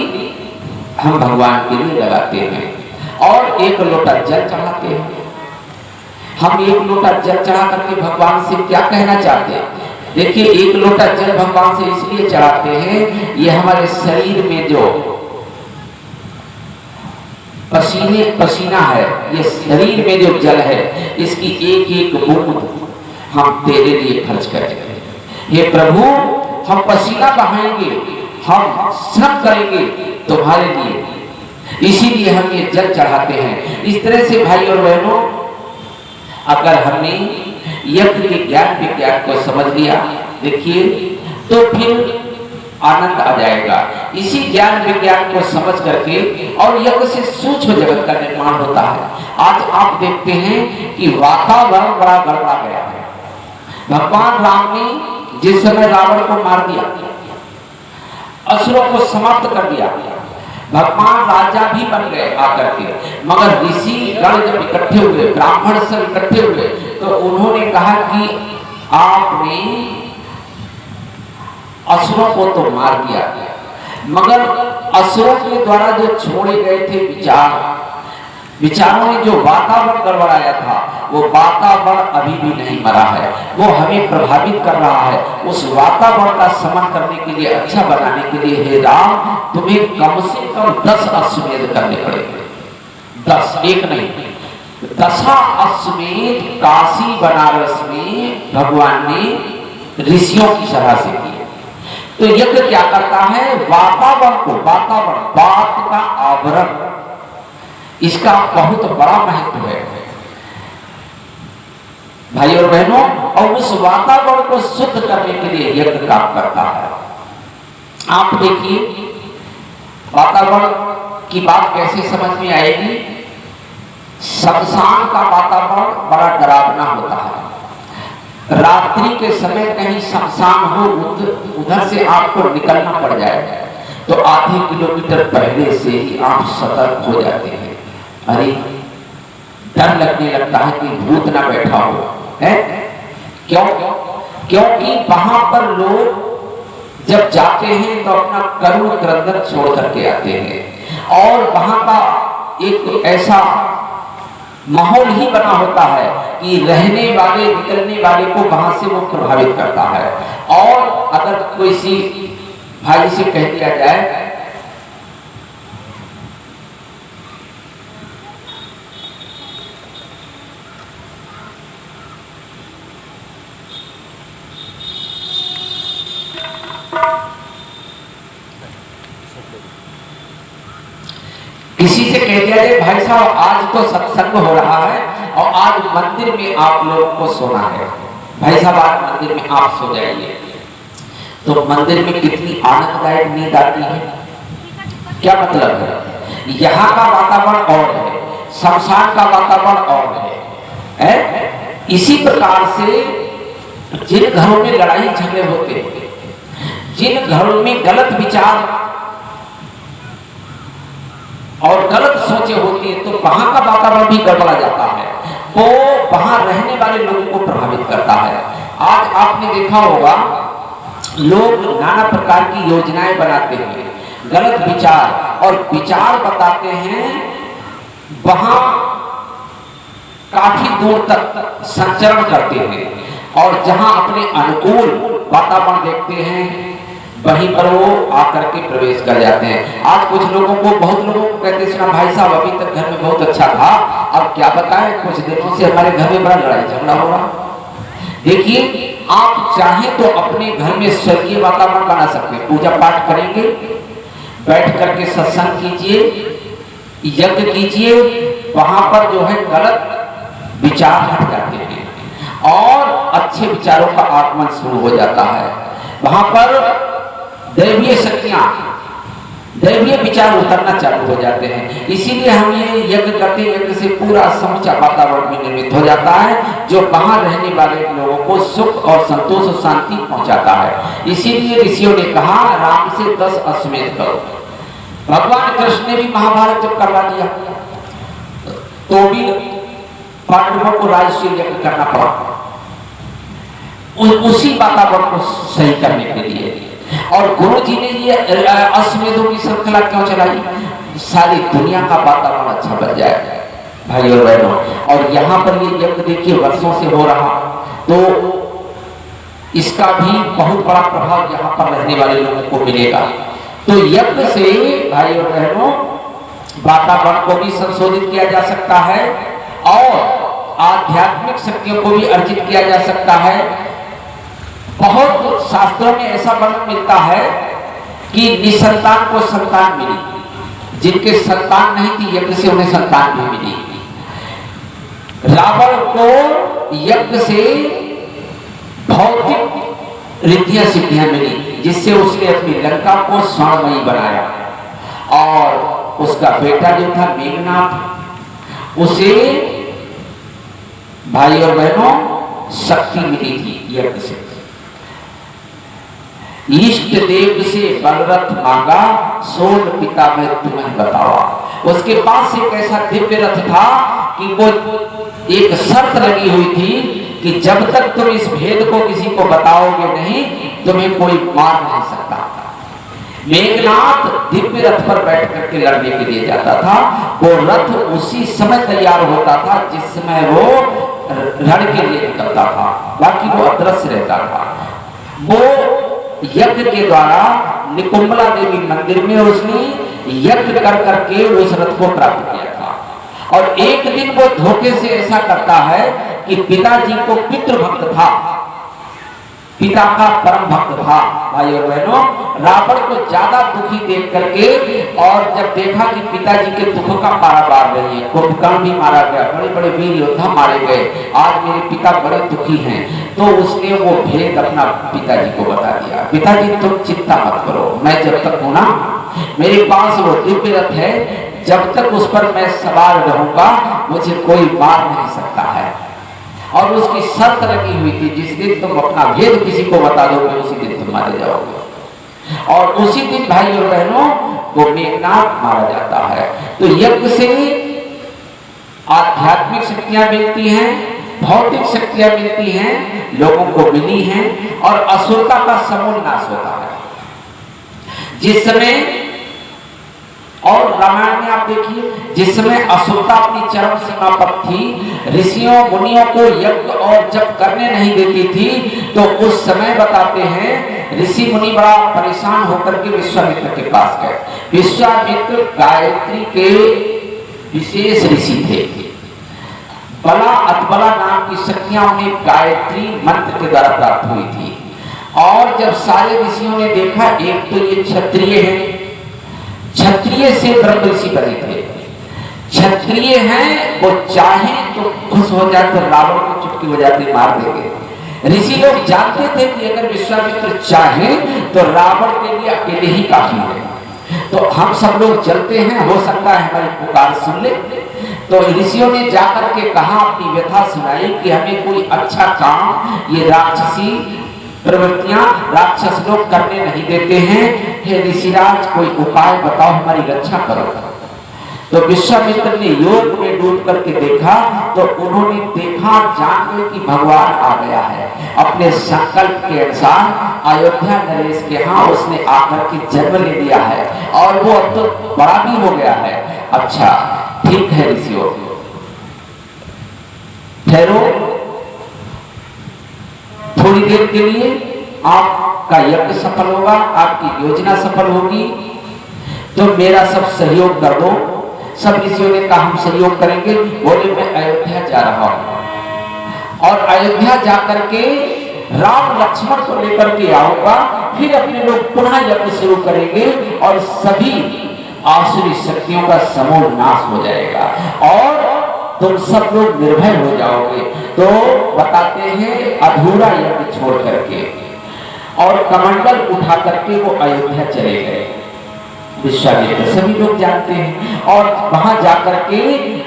हम भगवान के लिए लगाते हैं और 1 लोटा जल चढ़ाते हैं। हम एक लोटा जल चढ़ा करके भगवान से क्या कहना चाहते हैं? देखिए, एक लोटा जल भगवान से इसलिए चढ़ाते हैं, ये हमारे शरीर में जो पसीना है, ये शरीर में जो जल है, इसकी एक एक बूंद हम तेरे लिए खर्च करेंगे। हे प्रभु, हम पसीना बहाएंगे, हम श्रम करेंगे तुम्हारे लिए, इसीलिए हम ये जल चढ़ाते हैं। इस तरह से भाई और बहनों, अगर हमने यज्ञ के ज्ञान विज्ञान को समझ लिया, देखिए, तो फिर आनंद आ जाएगा। इसी ज्ञान विज्ञान को समझ करके और यज्ञ से सूक्ष्म जगत का निर्माण होता है। आज आप देखते हैं कि वातावरण बड़ा गड़बड़ा गया है। भगवान राम ने जिस समय रावण को मार दिया, असुरों को समाप्त कर दिया, भगवान राजा भी बन गए आकर के, मगर ऋषि गण जब इकट्ठे हुए, ब्राह्मण सब इकट्ठे हुए, तो उन्होंने कहा कि आपने असुरों को तो मार दिया, मगर असुरों के द्वारा जो छोड़े गए थे विचारों ने जो वातावरण गड़बड़ाया था, वो वातावरण अभी भी नहीं मरा है, वो हमें प्रभावित कर रहा है। उस वातावरण का समन करने के लिए, अच्छा बनाने के लिए, हे राम, तुम्हें कम से कम 10 अश्वमेध करने पड़ेंगे। 10, एक नहीं, 10 अश्वमेध काशी बनारस में भगवान ने ऋषियों की सलाह से किए। तो यज्ञ क्या करता है? वातावरण को, बात का आवरण, इसका बहुत बड़ा महत्व है भाई और बहनों। और उस वातावरण को शुद्ध करने के लिए यज्ञ काम करता है। आप देखिए, वातावरण की बात कैसे समझ में आएगी? शमशान का वातावरण बड़ा डरावना होता है। रात्रि के समय कहीं शमशान हो, उधर से आपको निकलना पड़ जाए तो आधे किलोमीटर पहले से ही आप सतर्क हो जाते हैं। अरे, डर लगने लगता है कि भूत ना बैठा हो, है? क्यों? क्योंकि वहां पर लोग जब जाते हैं तो अपना करुण क्रंदन छोड़ करके आते हैं, और वहां का एक ऐसा माहौल ही बना होता है कि रहने वाले, निकलने वाले को वहां से वो प्रभावित करता है। और अगर कोई सी भाई से कह दिया जाए किसी से कह दिया जाए, भाई साहब आज तो सत्संग हो रहा है और आज मंदिर में आप लोगों को सोना है, भाई साहब आज मंदिर में आप सो जाइए, तो मंदिर में कितनी आनंददायक नींद आती है। क्या मतलब है? यहाँ का वातावरण और है, शमशान का वातावरण और है? इसी प्रकार से जिन घरों में लड़ाई झगड़े होते हैं, जिन घरों में गलत विचार और गलत सोचे होती है, तो वहां का वातावरण भी गड़बड़ा जाता है, वो वहां रहने वाले लोगों को प्रभावित करता है। आज आपने देखा होगा, लोग नाना प्रकार की योजनाएं बनाते हैं, गलत विचार और विचार बताते हैं, वहां काफी दूर तक संचरण करते हैं, और जहां अपने अनुकूल वातावरण देखते हैं वहीं पर वो आकर के प्रवेश कर जाते हैं। आज कुछ लोगों को, बहुत लोगों को कहते हैं, सुना भाई साहब अभी तक घर में बहुत अच्छा था, अब क्या बताएं, कुछ दिनों से हमारे घर में बड़ा लड़ाई झगड़ा हो रहा। देखिए, आप चाहें तो अपने घर में स्वर्गीय वातावरण बना सकते हैं। पूजा पाठ करेंगे, बैठ करके सत्संग कीजिए, यज्ञ कीजिए, वहां पर जो है गलत विचार हट जाते हैं और अच्छे विचारों का आगमन शुरू हो जाता है। वहां पर दैवीय शक्तियां, दैवीय विचार उतरना चालू हो जाते हैं। इसीलिए हम ये यज्ञ करते हैं, यज्ञ से पूरा समूचा वातावरण भी निर्मित हो जाता है, जो वहां रहने वाले लोगों को सुख और संतोष और शांति पहुंचाता है। इसीलिए ऋषियों ने कहा, राम से 10 अश्वमेध करो। भगवान कृष्ण ने भी महाभारत जब करवा दिया तो भी पांडवों को राजसूय यज्ञ करना पड़ा, उसी वातावरण को सही करने के लिए। और गुरु जी ने ये अश्वमेधों की श्रृंखला क्यों चलाई? सारी दुनिया का वातावरण अच्छा बन जाए, भाई और बहनों। और यहाँ पर ये यज्ञ देखिए वर्षों से हो रहा, तो इसका भी बहुत बड़ा प्रभाव यहाँ पर रहने वाले लोगों को मिलेगा। तो यज्ञ से भाई और बहनों वातावरण को भी संशोधित किया जा सकता है और आध्यात्मिक शक्तियों को भी अर्जित किया जा सकता है। बहुत शास्त्रों में ऐसा वर्णन मिलता है कि निसंतान को संतान मिली, जिनके संतान नहीं थी यज्ञ से उन्हें संतान भी मिली। रावण को यज्ञ से भौतिक रिद्धियां सिद्धियां मिली, जिससे उसने अपनी लंका को स्वर्णमयी बनाया। और उसका बेटा जो था मेघनाथ, उसे भाई और बहनों शक्ति मिली थी यज्ञ से। इष्ट देव से बलरथ मांगा, सोल पिता में तुम्हें बतावा। उसके पास एक ऐसा दिव्य रथ था कि वो एक शर्त लगी हुई थी कि जब तक तुम इस भेद को किसी को बताओगे नहीं, तुम्हें कोई मार नहीं सकता। मेघनाथ दिव्य रथ पर बैठ करके लड़ने के लिए जाता था। वो रथ उसी समय तैयार होता था जिस समय वो रण के लिए निकलता था, बाकी वो अदृश्य रहता था। वो यज्ञ के द्वारा निकुंभला देवी मंदिर में उसने यज्ञ कर करके उस रथ को प्राप्त किया था। और एक दिन वो धोखे से ऐसा करता है कि पिताजी को पितृभक्त था, पिता का परम भक्त था। भाई और बहनों, रावण को ज्यादा दुखी देख करके और जब देखा कि पिताजी के दुख का पारावार नहीं है, कुंभकर्ण भी मारा गया, बड़े बड़े वीर योद्धा मारे गए, आज मेरे पिता बड़े दुखी हैं, तो उसने वो भेद अपना पिताजी को बता दिया। पिताजी तुम चिंता मत करो, मैं जब तक हूं ना, मेरे पास वो दिव्य रथ है, जब तक उस पर मैं सवार रहूंगा मुझे कोई मार नहीं सकता है। और उसकी शर्त लगी हुई थी, जिस दिन तुम अपना भेद किसी को बता दोगे उसी दिन तुम मारे जाओगे। और उसी दिन भाई और बहनों वो मेघनाथ मारा जाता है। तो यज्ञ से आध्यात्मिक शक्तियां मिलती हैं, भौतिक शक्तियां मिलती हैं, लोगों को मिली हैं, और असुरता का समूल नाश होता है। जिस समय, और रामायण में आप देखिए, जिस समय असुरता अपनी चरम सीमा पर थी, ऋषियों मुनियों को यज्ञ और जप करने नहीं देती थी, तो उस समय बताते हैं ऋषि मुनि बड़ा परेशान होकर के विश्वामित्र के पास गए। विश्वामित्र गायत्री के विशेष ऋषि थे। बला अतबला नाम की शक्तियां उन्हें गायत्री मंत्र के द्वारा प्राप्त हुई थी। और जब सारे ऋषियों ने देखा, एक तो ये क्षत्रिय है, क्षत्रिय से ब्रह्म ऋषि बने थे, क्षत्रिय हैं, वो चाहे तो खुश हो जाए तो रावण को चुटकी बजाते मार देंगे। ऋषि लोग जानते थे कि अगर विश्वामित्र चाहे तो रावण के लिए अकेले ही काफी है, तो हम सब लोग चलते हैं, हो सकता है हमारी पुकार सुन ले। तो ऋषियों ने जाकर के कहा, अपनी व्यथा सुनाई कि हमें कोई अच्छा काम, ये राक्षसी प्रवृत्तियां राक्षस लोग करने नहीं देते हैं, हे ऋषिराज कोई उपाय बताओ, हमारी रक्षा करो। तो विश्वामित्र ने योग में डूब करके देखा, तो उन्होंने देखा, जान गए कि भगवान आ गया है। अपने संकल्प के अनुसार अयोध्या नरेश के यहाँ उसने आकर के जन्म ले लिया है, और वो अब तो बड़ा भी हो गया है। अच्छा ठीक है ऋषियों, ठहरो, थोड़ी देर के लिए आपका यज्ञ सफल होगा, आपकी योजना सफल होगी, तो मेरा सब सहयोग कर दो। सब ऋषियों ने कहा हम सहयोग करेंगे। बोले मैं अयोध्या जा रहा हूं, और अयोध्या जाकर के राम लक्ष्मण को लेकर के आऊंगा, फिर अपने लोग पुनः यज्ञ शुरू करेंगे और सभी आसुरी शक्तियों का समूल नाश हो जाएगा और तुम सब लोग निर्भय हो जाओगे। तो बताते हैं अधूरा यज्ञ छोड़ करके और कमंडल उठा करके वो अयोध्या चले गए। विश्वामित्र सभी लोग जानते हैं, और वहां जाकर के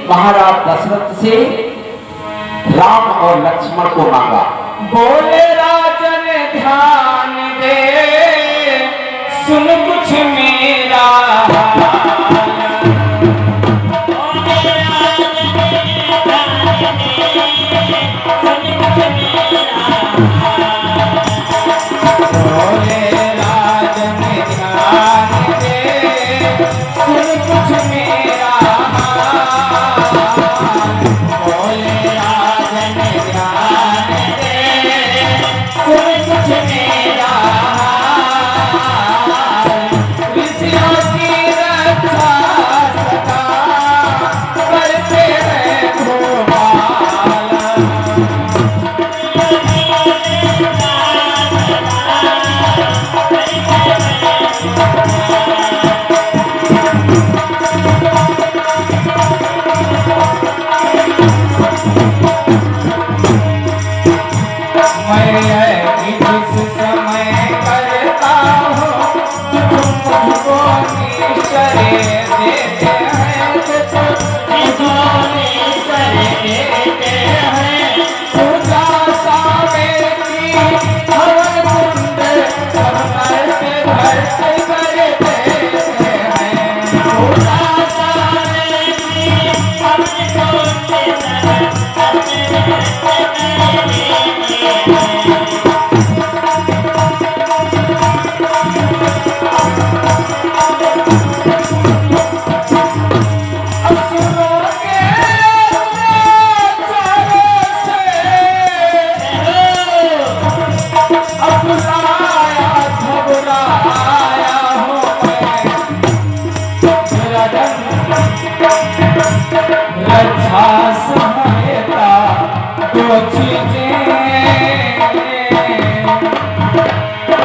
महाराज दशरथ से राम और लक्ष्मण को मांगा। बोले राजन ध्यान दे, सुन कुछ मेरा,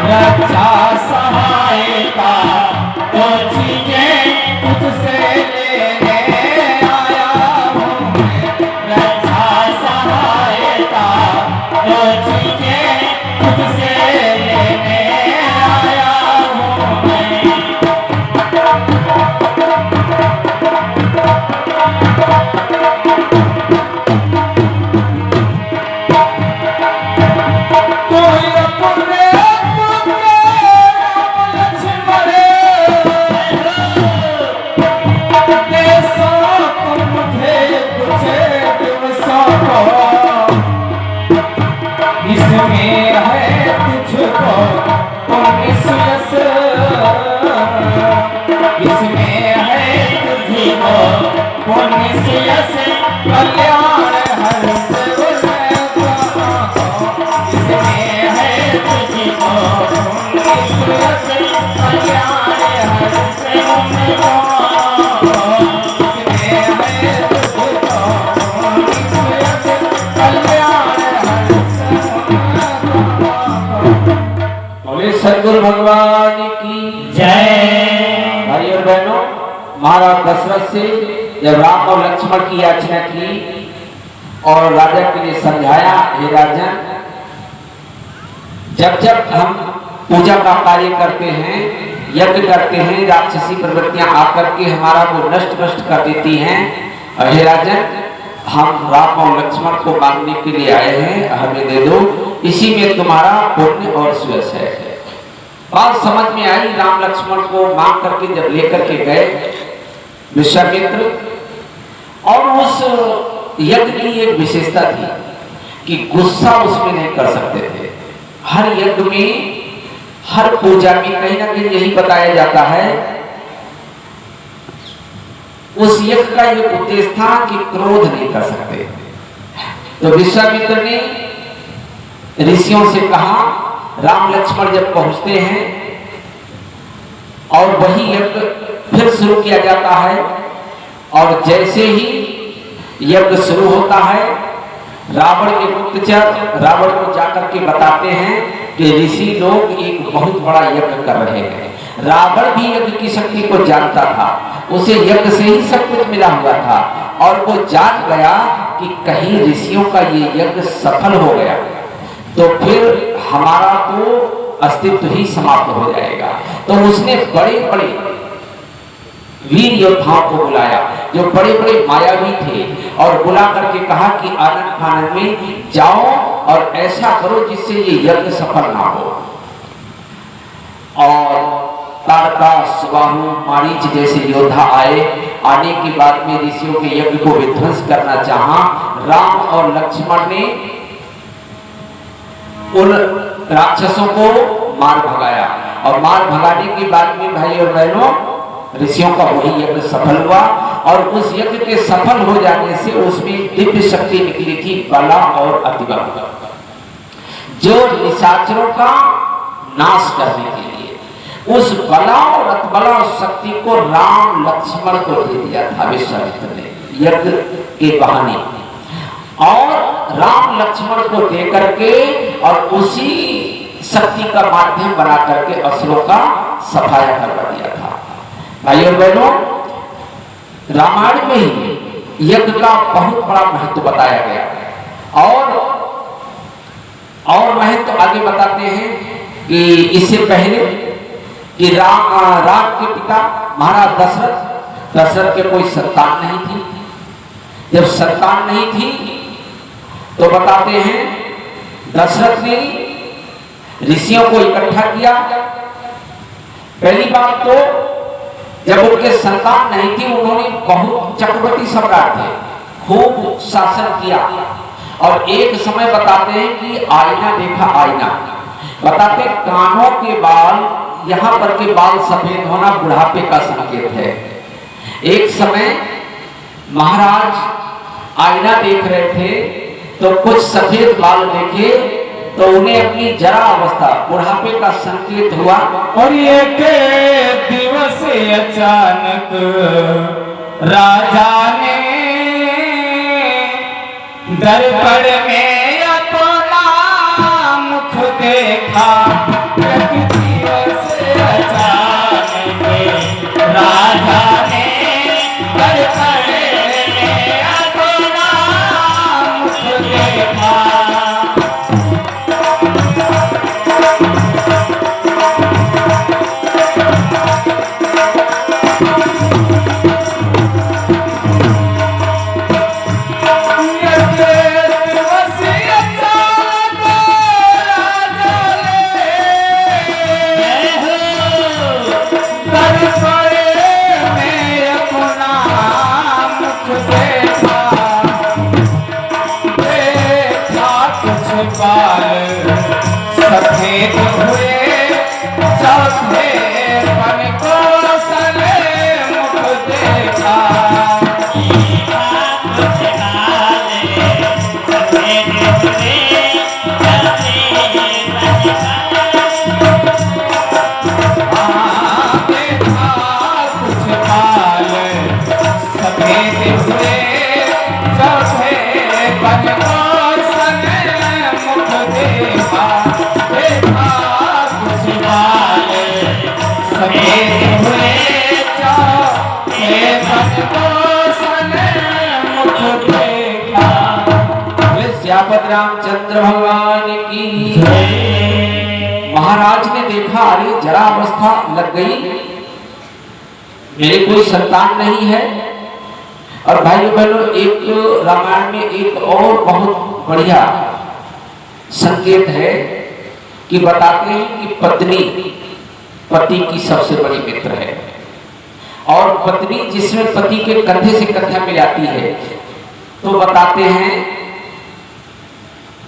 रक्षा सहायता दो चीजें तुझसे लेने आया हूँ मैं। रक्षा सहायता दो चीजें तुझसे लेने आया हूँ मैं। सदगुरु भगवान की जय। भाई और बहनों, महाराज दशरथ से जब राम और लक्ष्मण की याचना की और राजा के लिए समझाया, हे राजन, जब जब हम पूजा का कार्य करते हैं, यज्ञ करते हैं, राक्षसी प्रवृत्तियां आकर के हमारा को नष्ट नष्ट कर देती हैं। और हे राजन, हम राम और लक्ष्मण को मांगने के लिए आए हैं, हमें दे दो, इसी में तुम्हारा पुण्य और सुयश है। बात समझ में आई। राम लक्ष्मण को मांग करके जब लेकर के गए विश्वामित्र, और उस यज्ञ की एक विशेषता थी कि गुस्सा उसमें नहीं कर सकते थे। हर यज्ञ में, हर पूजा में कहीं ना कहीं यही बताया जाता है, उस यज्ञ का एक उद्देश्य था कि क्रोध नहीं कर सकते। तो विश्वामित्र ने ऋषियों से कहा, राम लक्ष्मण जब पहुंचते हैं और वही यज्ञ फिर शुरू किया जाता है, और जैसे ही यज्ञ शुरू होता है, रावण के गुप्तचर रावण को जाकर के बताते हैं कि ऋषि लोग एक बहुत बड़ा यज्ञ कर रहे हैं। रावण भी यज्ञ की शक्ति को जानता था, उसे यज्ञ से ही सब कुछ मिला हुआ था, और वो जान गया कि कहीं ऋषियों का ये यज्ञ सफल हो गया तो फिर हमारा तो अस्तित्व ही समाप्त हो जाएगा। तो उसने बड़े बड़े वीर योद्धाओं को बुलाया जो बड़े बड़े मायावी थे, और बुला करके कहा कि आनंद फानंद में जाओ और ऐसा करो जिससे ये यज्ञ सफल ना हो। और तारका, सुबाहु, मारीच जैसे योद्धा आए। आने के बाद में ऋषियों के यज्ञ को विध्वंस करना चाहा। राम और लक्ष्मण ने उन राक्षसों को मार भगाया, और मार भगाने के बाद में भाई और बहनों, ऋषियों का वही यज्ञ सफल हुआ। और उस यज्ञ के सफल हो जाने से उसमें दिव्य शक्ति निकली थी, बला और अतिबल, जो निशाचरों का नाश करने के लिए। उस बला और अतिबला शक्ति को राम लक्ष्मण को दे दिया था विश्वामित्र ने यज्ञ के बहाने, और राम लक्ष्मण को दे करके और उसी शक्ति का माध्यम बना करके असुरों का सफाया करवा दिया था। भाई और बहनों, रामायण में ही यज्ञ का बहुत बड़ा महत्व बताया गया, और महत्व आगे बताते हैं कि इससे पहले कि राम के पिता महाराज दशरथ के कोई संतान नहीं थी। जब संतान नहीं थी तो बताते हैं दशरथ ने ऋषियों को इकट्ठा किया। पहली बात तो जब उनके संतान नहीं थी उन्होंने बहुत चक्रवर्ती सम्राट थे, खूब शासन किया। और एक समय बताते हैं कि आईना देखा, आईना बताते कानों के बाल, यहाँ पर के बाल सफेद होना बुढ़ापे का संकेत है। एक समय महाराज आईना देख रहे थे तो कुछ सफेद बाल देखे तो उन्हें अपनी जरा अवस्था बुढ़ापे का संकेत हुआ। और एक दिवस अचानक राजा ने दर्पण में अपना मुख देखा। एक दिवस अचानक राजा ने दर्पण में अपना मुख देखा। सफेद हुए चौथे पन को सले मुख देखा। सफेद हुए चौथे पन को सले मुख देखा। सफेद हुए चौथे पन को सले मुख देखा। श्यापत रामचंद्र भगवान की। महाराज ने देखा अरे जरा अवस्था लग गई, मेरे कोई संतान नहीं है। और भाइयों बहनों एक रामायण में एक और बहुत बढ़िया संकेत है कि बताते हैं कि पत्नी पति की सबसे बड़ी मित्र है। और पत्नी जिसमें पति के कंधे से कंधा मिलाती है तो बताते हैं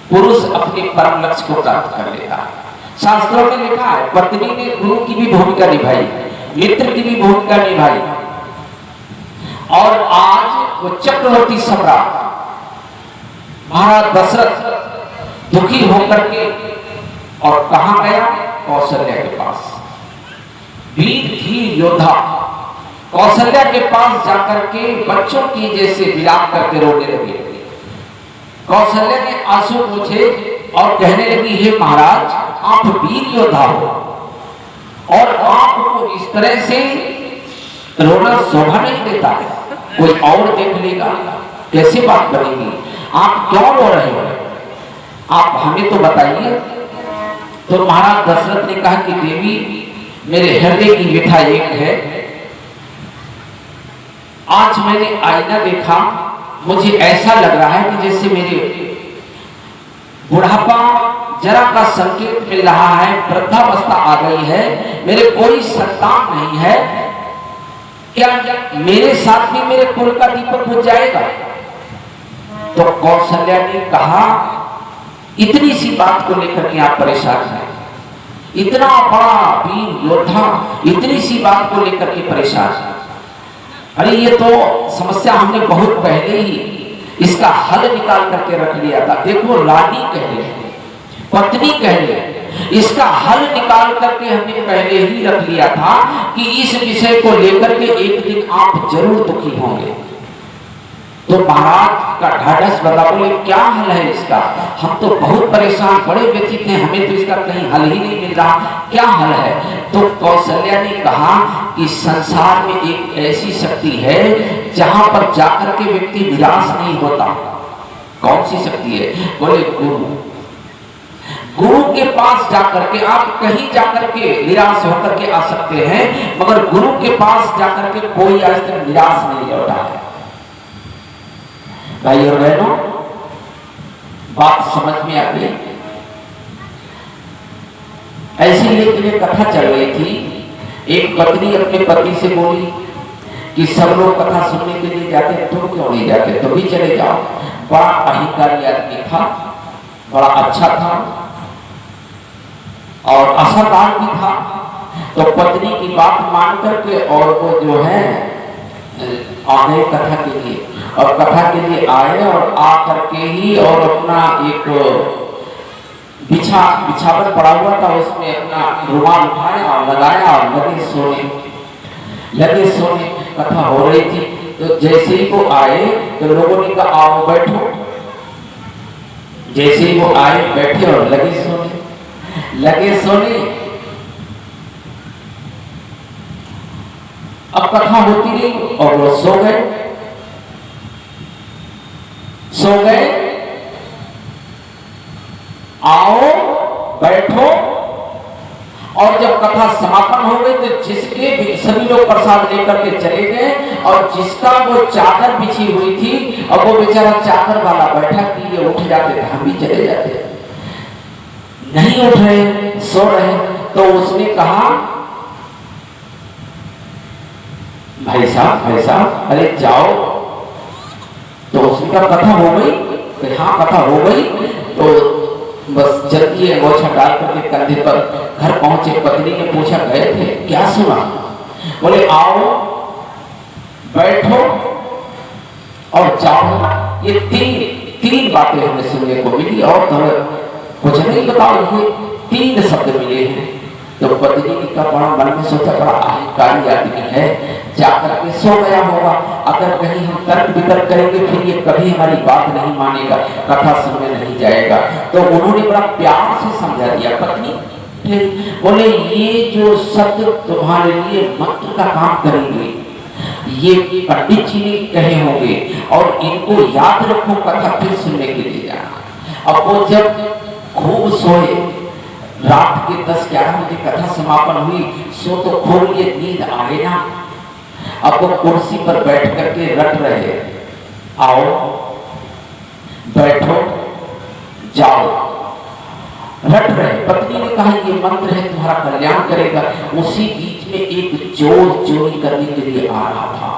पुरुष अपने परम लक्ष्य को प्राप्त कर लेता है। शास्त्रों में लिखा है पत्नी ने गुरु की भी भूमिका निभाई, मित्र की भी भूमिका निभाई। और आज वो चक्रवर्ती सम्राट महाराज दशरथ दुखी होकर के और कहां गया? कौशल्या के पास। वीर धीर योद्धा कौशल्या के पास जाकर के बच्चों की जैसे विलाप करके रोने लगे। कौशल्या ने आंसू पूछे और कहने लगी हे महाराज आप वीर योद्धा हो और आपको इस तरह से रोना शोभा नहीं देता है, कोई और देख लेगा कैसे बात बनेगी, आप क्यों रो रहे हो, आप हमें तो बताइए। तो महाराज दशरथ ने कहा कि देवी मेरे हृदय की व्यथा एक है, आज मैंने आईना देखा, मुझे ऐसा लग रहा है कि जैसे मेरे बुढ़ापा जरा का संकेत मिल रहा है, वृद्धावस्था आ गई है, मेरे कोई संतान नहीं है, क्या मेरे साथ भी मेरे कुल का दीपक बुझ जाएगा? तो कौशल्या ने कहा इतनी सी बात को लेकर के आप परेशान हैं, इतना बड़ा वीर योद्धा इतनी सी बात को लेकर के परेशान है। अरे ये तो समस्या हमने बहुत पहले ही इसका हल निकाल करके रख लिया था। देखो रानी कह रहे हैं, पत्नी कह रहे हैं, इसका हल निकाल करके हमने पहले ही रख लिया था कि इस विषय को लेकर के एक दिन आप जरूर दुखी होंगे। तो महाराज का ढाढ़स बता, बोले क्या हल है इसका? हम तो बहुत परेशान, बड़े व्यथित हैं, हमें तो इसका कहीं हल ही नहीं मिल रहा, क्या हल है? तो कौशल्या ने कहा कि संसार में एक ऐसी शक्ति है जहां पर जाकर के व्यक्ति निराश नहीं होता। कौन सी शक्ति है? बोले गुरु। गुरु के पास जाकर के आप कहीं जाकर के निराश होकर के आ सकते हैं, मगर गुरु के पास जाकर के कोई आज तक निराश नहीं लौटा है। भाई और बहनों, बात समझ में आ गई? ऐसी एक कथा चल रही थी। एक पत्नी अपने पति से बोली कि सब लोग कथा सुनने के लिए जाते, तुम क्यों नहीं जाते? तुम भी चले जाओ। बड़ा अहिकारी आदमी था, बड़ा अच्छा था और असरदार भी था। तो पत्नी की बात मान करके और वो जो है आ गए कथा के लिए, और कथा के लिए आए और आ करके ही और अपना एक बिछावन पड़ा हुआ था, उसमें अपना रुमाल उठाया और लगाया और लगे सोने। कथा हो रही थी तो जैसे ही वो आए तो लोगों ने कहा आओ बैठो। जैसे ही वो आए बैठे और लगे सोने। अब कथा होती रही और वो सो गए। आओ बैठो। और जब कथा समापन हो गई तो जिसके भी सभी लोग प्रसाद लेकर के चले गए, और जिसका वो चादर बिछी हुई थी और वो बेचारा चादर वाला बैठा कि ये उठ जाते हम भी चले जाते, नहीं उठ रहे, सो रहे। तो उसने कहा भाई साहब अरे जाओ। तो उसने कहा कथा हो गई? हाँ कथा हो गई। तो बस जल्दी अंगोछा डाल करके कंधे पर घर पहुंचे। पत्नी ने पूछा गए थे क्या सुना? बोले आओ बैठो और जाओ। ये तीन बातें हमें सुनने को मिली और तुम्हें कुछ नहीं बताओ, ये 3 शब्द मिले हैं। तो पत्नी ने कहा बड़ा मन में सोचा बड़ा अहंकारी आदमी है, जाकर के सो गया होगा। अगर कहीं हम तर्क वितर्क करेंगे फिर ये कभी हमारी बात नहीं मानेगा, कथा सुनने नहीं जाएगा। तो उन्होंने बड़ा प्यार से समझा दिया। पत्नी फिर बोले ये जो शब्द तुम्हारे लिए मंत्र का काम करेंगे, ये पंडित जी ने कहे होंगे और इनको याद रखो, कथा फिर सुनने के लिए जाना। अब वो जब खूब सोए, रात के 10-11 बजे कथा समापन हुई, सो तो खूब ये नींद आ गई ना। अब वो कुर्सी पर बैठ करके रट रहे, आओ बैठो जाओ, रट रहे। पत्नी ने कहा ये मंत्र है तुम्हारा कल्याण करेगा। उसी बीच में एक चोर चोरी करने के लिए आ रहा था,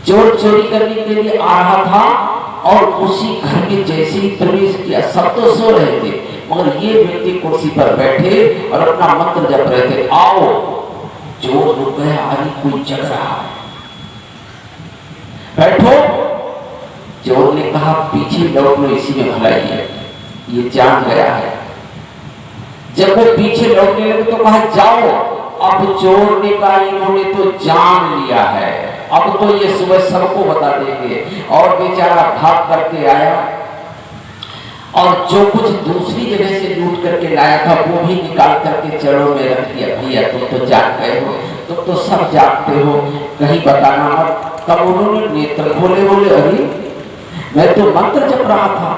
चोर चोरी करने के लिए आ रहा था। और उसी घर में जैसे ही प्रवेश किया, सब तो सो रहे थे मगर ये व्यक्ति कुर्सी पर बैठे और अपना मंत्र जप रहे थे। आओ, चोर रुक गया, अरे कोई जग रहा है, बैठो। चोर ने कहा पीछे लौट लो, इसी में भलाई है, ये जान गया है। जब वो पीछे लौटने लगे तो कहा जाओ। अब चोर ने कहा इन्होंने तो जान लिया है, अब तो ये सुबह सबको बता देंगे। और बेचारा भाग करके आया और जो कुछ दूसरी जगह से लूट करके लाया था वो भी निकाल करके जड़ों में रख दिया। भैया तुम तो जाग गए हो, तुम तो सब जागते हो, कहीं बताना मत। तब उन्होंने नेत्र खोले, बोले अरे मैं तो मंत्र जप रहा था।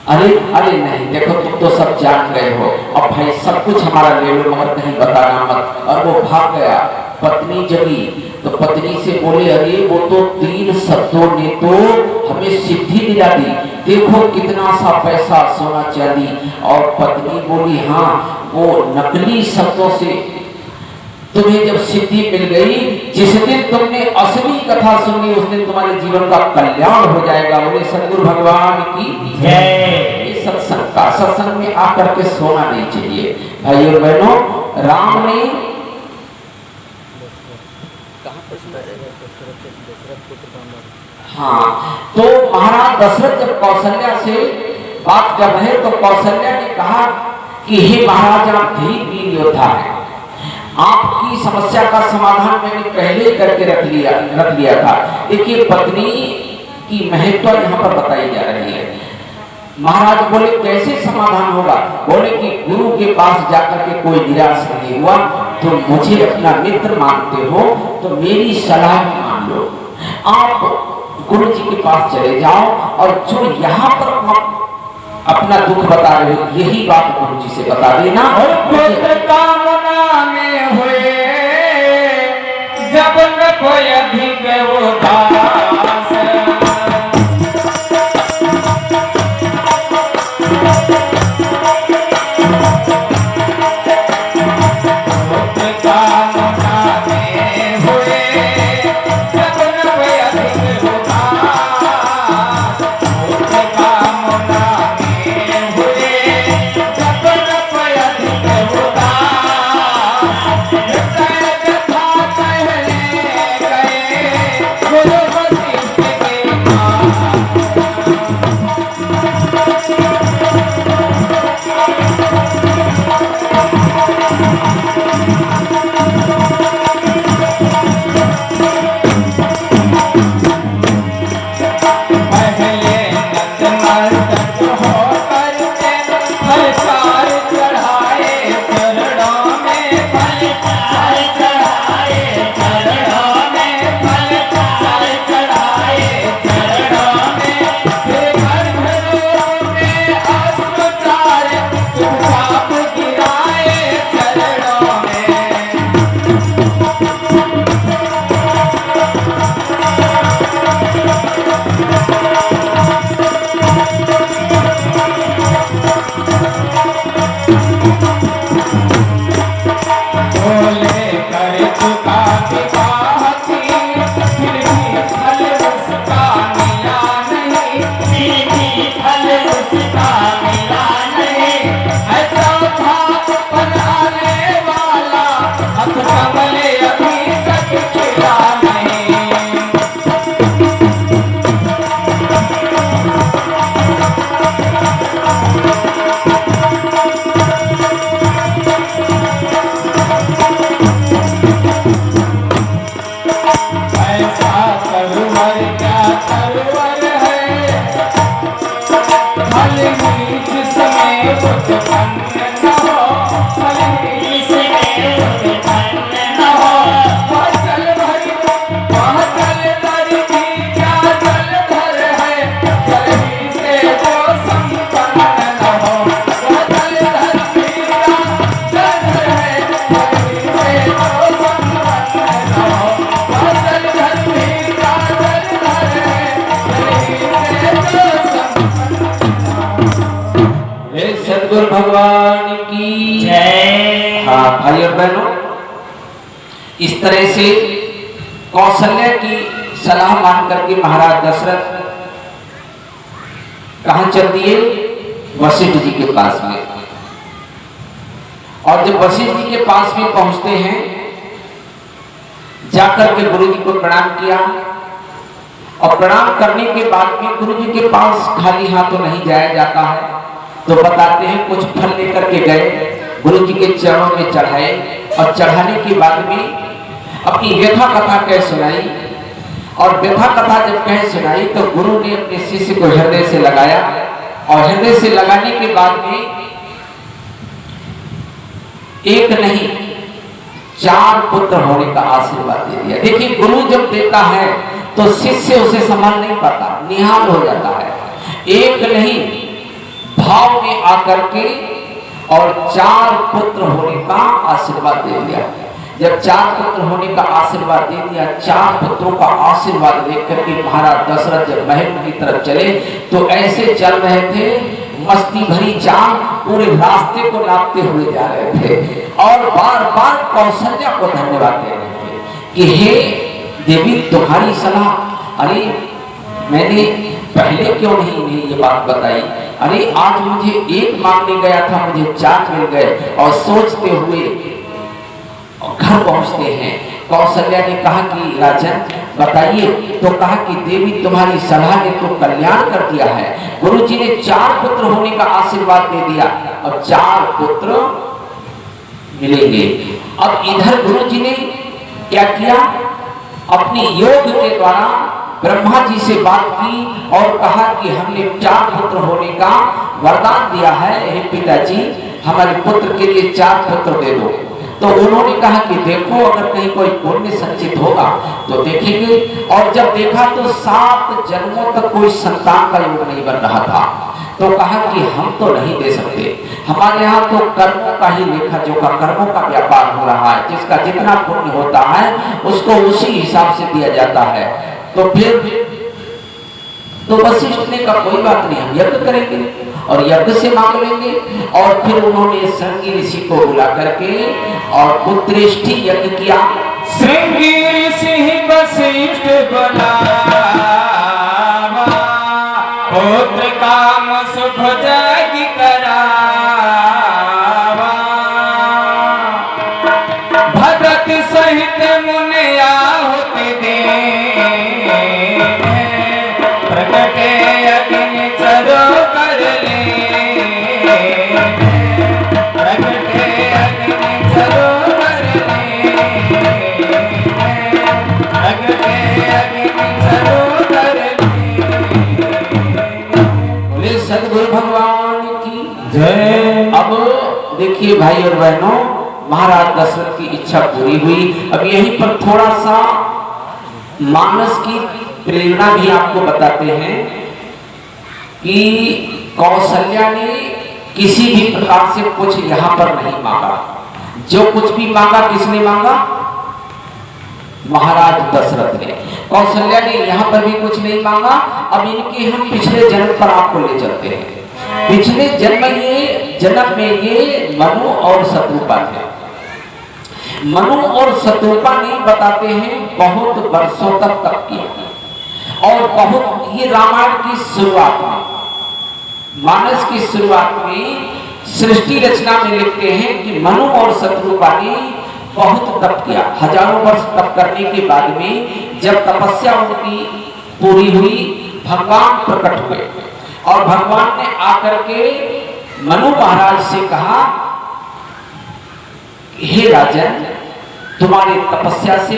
अरे नहीं, देखो तुम तो सब जान गए हो, अब भाई सब कुछ हमारा ले लो मगर कहीं बताना मत। और वो भाग गया। पत्नी जगी तो पत्नी से बोले अरे वो तो 3 शब्दों ने तो हमें सिद्धि दिला दी, देखो कितना सा पैसा सोना चांदी। और पत्नी बोली हाँ, वो नकली शब्दों से तुम्हें जब सिद्धि मिल गई, जिस दिन तुमने असली कथा सुनी उस दिन तुम्हारे जीवन का कल्याण हो जाएगा। बोले सतगुरु भगवान की जय। सत्संग में आकर के सोना नहीं चाहिए। भाई और बहनों, राम ने तो महाराज दशरथ जब कौशल्या से बात कर रहे तो कौशल्या ने कहा कि हे महाराज आप धीर वीर योद्धा हैं, आपकी समस्या का समाधान मैंने पहले करके रख लिया था। देखिए पत्नी की महत्व यहाँ पर बताई जा रही है। महाराज बोले कैसे समाधान होगा? बोले कि गुरु के पास जाकर के कोई निराश नहीं हुआ तो मुझे अपना मित्र मानते हो तो मेरी सलाह मान लो। आप गुरु जी के पास चले जाओ और जो यहाँ पर अपना दुख बता रहे हो, यही बात गुरु जी से बता देना। और पुत्र कामना में हुए जब न कोई अधिक उदास, पुत्र कामना में हुए जब न कोई अधिक उदास, पुत्र कामना में हुए जब न कोई अधिक उदास, कथा कहने गए गुरु वशिष्ठ के पास। पहले नतमस्तक होकर के फलकार चढ़ाए चरणों में, फलकार चढ़ाए चरणों में, फलकार चढ़ाए चरणों में, फिर गर्भगृह में अस्पताल चुपचाप गिराए चरणों में। बोले कर चुका विवाह थी, फिर भी फल उसका मिला नहीं, फिर भी फल उसका मिला नहीं। है चौथा बनाने वाला हथ कमले अभी तक खिला नहीं। ऐसा तरुवर क्या तरुवर है, फल ही जिसमें उत्पन्न न हो, फल ही इसमें उत्पन्न न हो। वह जल भरी वह जल धरी भी क्या जल धर है, जल ही से वो संपन्न न हो। वह जल धर भी क्या जल धर है, जल ही से वो संपन्न न हो। वह जल धर भी क्या जल धर है, जल ही से वो संपन्न। हे सद्गुरु भगवान की जय। हाँ भाई और बहनों, इस तरह से कौशल्या की सलाह मान करके महाराज दशरथ कहाँ चल दिए? वशिष्ठ जी के पास में। और जब वशिष्ठ जी के पास में पहुंचते हैं, जाकर के गुरु जी को प्रणाम किया, और प्रणाम करने के बाद में गुरु जी के पास खाली हाथ तो नहीं जाया जाता है, तो बताते हैं कुछ फल लेकर के गए, गुरु जी के चरणों में चढ़ाए, और चढ़ाने के बाद में अपनी व्यथा कथा कह सुनाई। और व्यथा कथा जब कह सुनाई तो गुरु ने अपने शिष्य को हृदय से लगाया, और हृदय से लगाने के बाद में एक नहीं 4 पुत्र होने का आशीर्वाद दे दिया। देखिए, गुरु जब देता है तो शिष्य उसे संभाल नहीं पाता, निहाल हो जाता है। एक नहीं, भाव में आकर के और 4 पुत्र होने का आशीर्वाद दे दिया। जब 4 पुत्र होने का आशीर्वाद दे दिया, 4 पुत्रों का आशीर्वाद लेकर के महाराज दशरथ जब महल की तरफ चले तो ऐसे चल रहे थे, मस्ती भरी चाल, पूरे रास्ते को नापते हुए जा रहे थे, और बार बार कौशल्या को धन्यवाद दे रहे थे कि हे देवी, तुम्हारी सलाह, अरे मैंने पहले क्यों नहीं इन्हें ये बात बताई? अरे आज मुझे 1 मांगने गया था, मुझे 4 मिल गए। और सोचते हुए घर पहुंचते हैं, कौशल्या ने कहा कि राजन बताइए, तो कहा कि देवी, तुम्हारी सलाह ने तो कल्याण कर दिया है। गुरु जी ने 4 पुत्र होने का आशीर्वाद दे दिया, और 4 पुत्र मिलेंगे। अब इधर गुरु जी ने क्या किया? अपनी योग के द्वारा ब्रह्मा जी से बात की और कहा कि हमने 4 पुत्र होने का वरदान दिया है, हे पिताजी, हमारे पुत्र के लिए 4 पुत्र दे दो। तो उन्होंने कहा कि देखो, अगर कहीं कोई पुण्य संचित होगा तो देखेंगे। और जब देखा तो 7 जन्मों तक कोई संतान का योग नहीं बन रहा था। तो कहा कि हम तो नहीं दे सकते, हमारे यहाँ तो कर्मों का ही लेखा जोखा, कर्मों का व्यापार हो रहा है, जिसका जितना पुण्य होता है उसको उसी हिसाब से दिया जाता है। तो फिर तो वशिष्ठ ने कहा कोई बात नहीं, हम यज्ञ करेंगे और यज्ञ से मांग लेंगे। और फिर उन्होंने श्रृंगी ऋषि को बुला करके और पुत्रेष्टि यज्ञ किया। श्रृंगी ऋषि वशिष्ठ बुलावा, पुत्र काम शुभ जग करावा, भगत सहित मुनि आहुति दे, प्रगटे अग्नि चरो कर ले, प्रगटे अग्नि चरो कर ले, प्रगटे अग्नि चरो कर ले। सदगुरु भगवान की जय। अब देखिए भाई और बहनों, महाराज दशरथ की इच्छा पूरी हुई। अब यहीं पर थोड़ा सा मानस की प्रेरणा भी आपको बताते हैं कि कौशल्या ने किसी भी प्रकार से कुछ यहां पर नहीं मांगा। जो कुछ भी मांगा किसने मांगा? महाराज दशरथ ने। कौशल्या ने यहां पर भी कुछ नहीं मांगा। अब इनके हम पिछले जन्म पर आपको ले चलते हैं। पिछले जन्म में ये मनु और शत्रुपा थे। मनु और शत्रुपा ने बताते हैं बहुत वर्षों तक तप किया और बहुत, ये रामायण की शुरुआत में, मानस की शुरुआत में सृष्टि रचना में लिखते हैं कि मनु और शत्रुपा ने बहुत तप किया। हजारों वर्ष तप करने के बाद में जब तपस्या उनकी पूरी हुई, भगवान प्रकट हुए और भगवान ने आकर के मनु महाराज से कहा, हे राजन, तुम्हारी तपस्या से